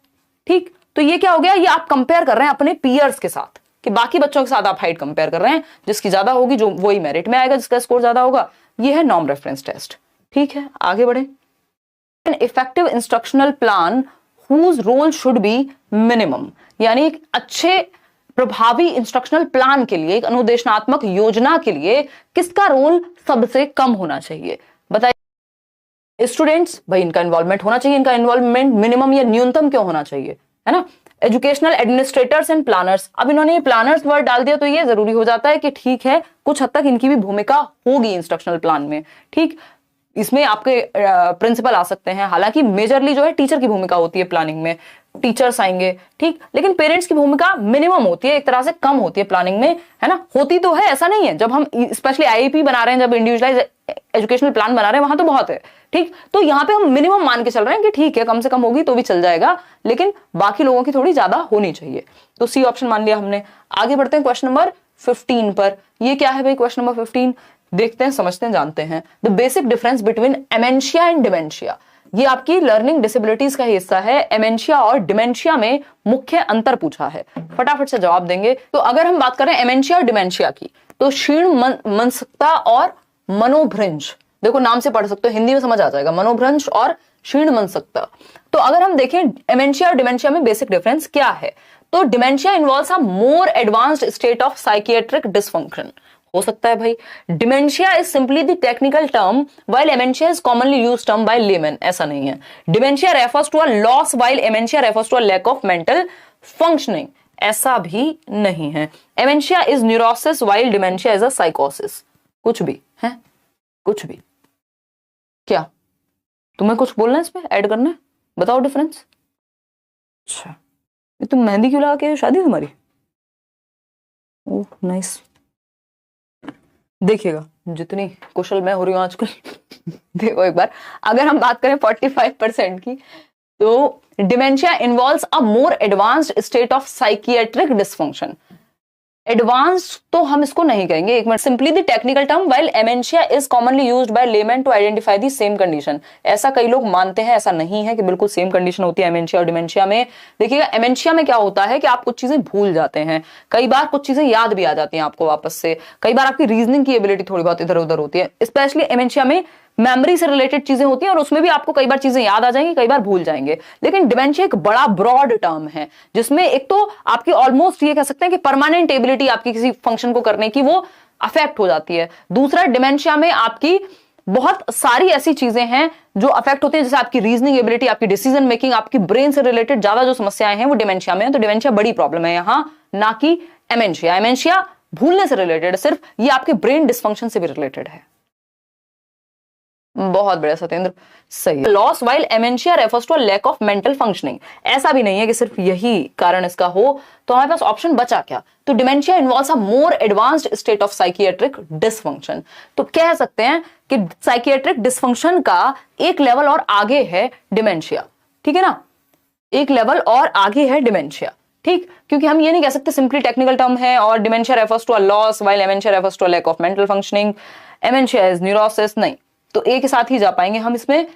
ठीक, तो ये क्या हो गया, ये आप कंपेयर कर रहे हैं अपने पीयर्स के साथ, कि बाकी बच्चों के साथ आप हाइट कंपेयर कर रहे हैं, जिसकी ज्यादा होगी जो वही मेरिट में आएगा, जिसका स्कोर ज्यादा होगा। ये है नॉर्म रेफरेंस टेस्ट। ठीक है, आगे बढ़े। An effective instructional plan whose role should be minimum, यानी एक अच्छे प्रभावी इंस्ट्रक्शनल प्लान के लिए, एक अनुदेशनात्मक योजना के लिए किसका रोल सबसे कम होना चाहिए, बताइए। स्टूडेंट्स, भाई इनका इन्वॉल्वमेंट होना चाहिए। इनका इन्वॉल्वमेंट मिनिमम या न्यूनतम क्यों होना चाहिए, है ना। एजुकेशनल एडमिनिस्ट्रेटर्स एंड प्लानर्स, अब इन्होंने ये प्लानर्स वर्ड डाल दिया तो ये जरूरी हो जाता है कि ठीक है, कुछ हद तक इनकी भी भूमिका होगी इंस्ट्रक्शनल प्लान में। ठीक, इसमें आपके प्रिंसिपल आ सकते हैं, हालांकि मेजरली जो है टीचर की भूमिका होती है प्लानिंग में, टीचर्स आएंगे। ठीक, लेकिन पेरेंट्स की भूमिका मिनिमम होती है, एक तरह से कम होती है प्लानिंग में, है ना। होती तो है, ऐसा नहीं है। जब हम स्पेशली आईआईपी बना रहे हैं, जब इंडिविजुअलाइज एजुकेशनल प्लान बना रहे हैं, वहां तो बहुत है। ठीक, तो यहाँ पे हम मिनिमम मान के चल रहे हैं कि ठीक है, कम से कम होगी तो भी चल जाएगा, लेकिन बाकी लोगों की थोड़ी ज्यादा होनी चाहिए। तो सी ऑप्शन मान लिया हमने। आगे बढ़ते हैं क्वेश्चन नंबर 15 पर। ये क्या है भाई क्वेश्चन नंबर 15, देखते हैं, समझते हैं, जानते हैं। The basic difference between amentia and dementia. ये आपकी लर्निंग डिसेबिलिटीज का हिस्सा है। एमेंशिया और डिमेंशिया में मुख्य अंतर पूछा है, फटाफट से जवाब देंगे। तो अगर हम बात करें एमेंशिया और डिमेंशिया की, तो क्षीण मानसिकता और मनोभ्रंश, देखो नाम से पढ़ सकते हो, हिंदी में समझ आ जाएगा, मनोभ्रंश और क्षीण मानसिकता। तो अगर हम देखें एमेंशिया और डिमेंशिया में बेसिक डिफरेंस क्या है, तो dementia involves a more advanced state of psychiatric dysfunction. हो सकता है भाई। Dementia is simply the technical term while amentia is commonly used term by layman. ऐसा नहीं है। Dementia refers to a loss while amentia refers to a lack of mental functioning. ऐसा भी नहीं है। Amentia is neurosis while dementia is a साइकोसिस। कुछ भी है, कुछ भी। क्या तुम्हें कुछ बोलना है इसमें, ऐड करना है, बताओ डिफरेंस। अच्छा, ये तुम मेहंदी क्यों लगा के, शादी तुम्हारी? Oh nice. देखिएगा जितनी कुशल मैं हो रही हूं आजकल देखो एक बार, अगर हम बात करें 45% की, तो dementia involves a more advanced state of psychiatric dysfunction. Advanced तो हम इसको नहीं कहेंगे, एक minute. Simply the technical term while amentia is commonly used by layman to identify the same condition. ऐसा कई लोग मानते हैं, ऐसा नहीं है कि बिल्कुल सेम कंडीशन होती है एमेंशिया और डिमेंशिया में। देखिएगा एमेंशिया में क्या होता है कि आप कुछ चीजें भूल जाते हैं, कई बार कुछ चीजें याद भी आ जाती हैं आपको वापस से, कई बार आपकी रीजनिंग की एबिलिटी थोड़ी बहुत इधर उधर होती है। स्पेशली एमेंशिया में मेमोरी से रिलेटेड चीजें होती हैं और उसमें भी आपको कई बार चीजें याद आ जाएंगी, कई बार भूल जाएंगे। लेकिन डिमेंशिया एक बड़ा ब्रॉड टर्म है, जिसमें एक तो आपकी ऑलमोस्ट ये कह सकते हैं कि परमानेंट एबिलिटी आपकी किसी फंक्शन को करने की वो अफेक्ट हो जाती है। दूसरा, डिमेंशिया में आपकी बहुत सारी ऐसी चीजें हैं जो अफेक्ट होती है, जैसे आपकी रीजनिंग एबिलिटी, आपकी डिसीजन मेकिंग, आपकी ब्रेन से रिलेटेड ज्यादा जो समस्याएं हैं वो डिमेंशिया में है। तो डिमेंशिया बड़ी प्रॉब्लम है यहाँ, ना कि एमेंशिया। एमेंशिया भूलने से रिलेटेड, सिर्फ ये आपके ब्रेन डिस्फंक्शन से भी रिलेटेड है। बहुत बढ़िया सत्येंद्र, सही है। Loss while amentia refers to lack of mental functioning, ऐसा भी नहीं है कि सिर्फ यही कारण इसका हो, तो हमारे पास ऑप्शन बचा क्या? तो dementia involves a more advanced state of psychiatric dysfunction, तो कह सकते हैं कि साइकियाट्रिक डिसफंक्शन का एक लेवल और आगे है डिमेंशिया, ठीक है ना, एक लेवल और आगे है डिमेंशिया, ठीक, क्योंकि हम ये नहीं कह सकते सिंपली टेक्निकल टर्म है और dementia refers to a loss while amentia refers to a lack of mental functioning, amentia is neurosis, नहीं, तो एक साथ ही जा पाएंगे हम इसमें।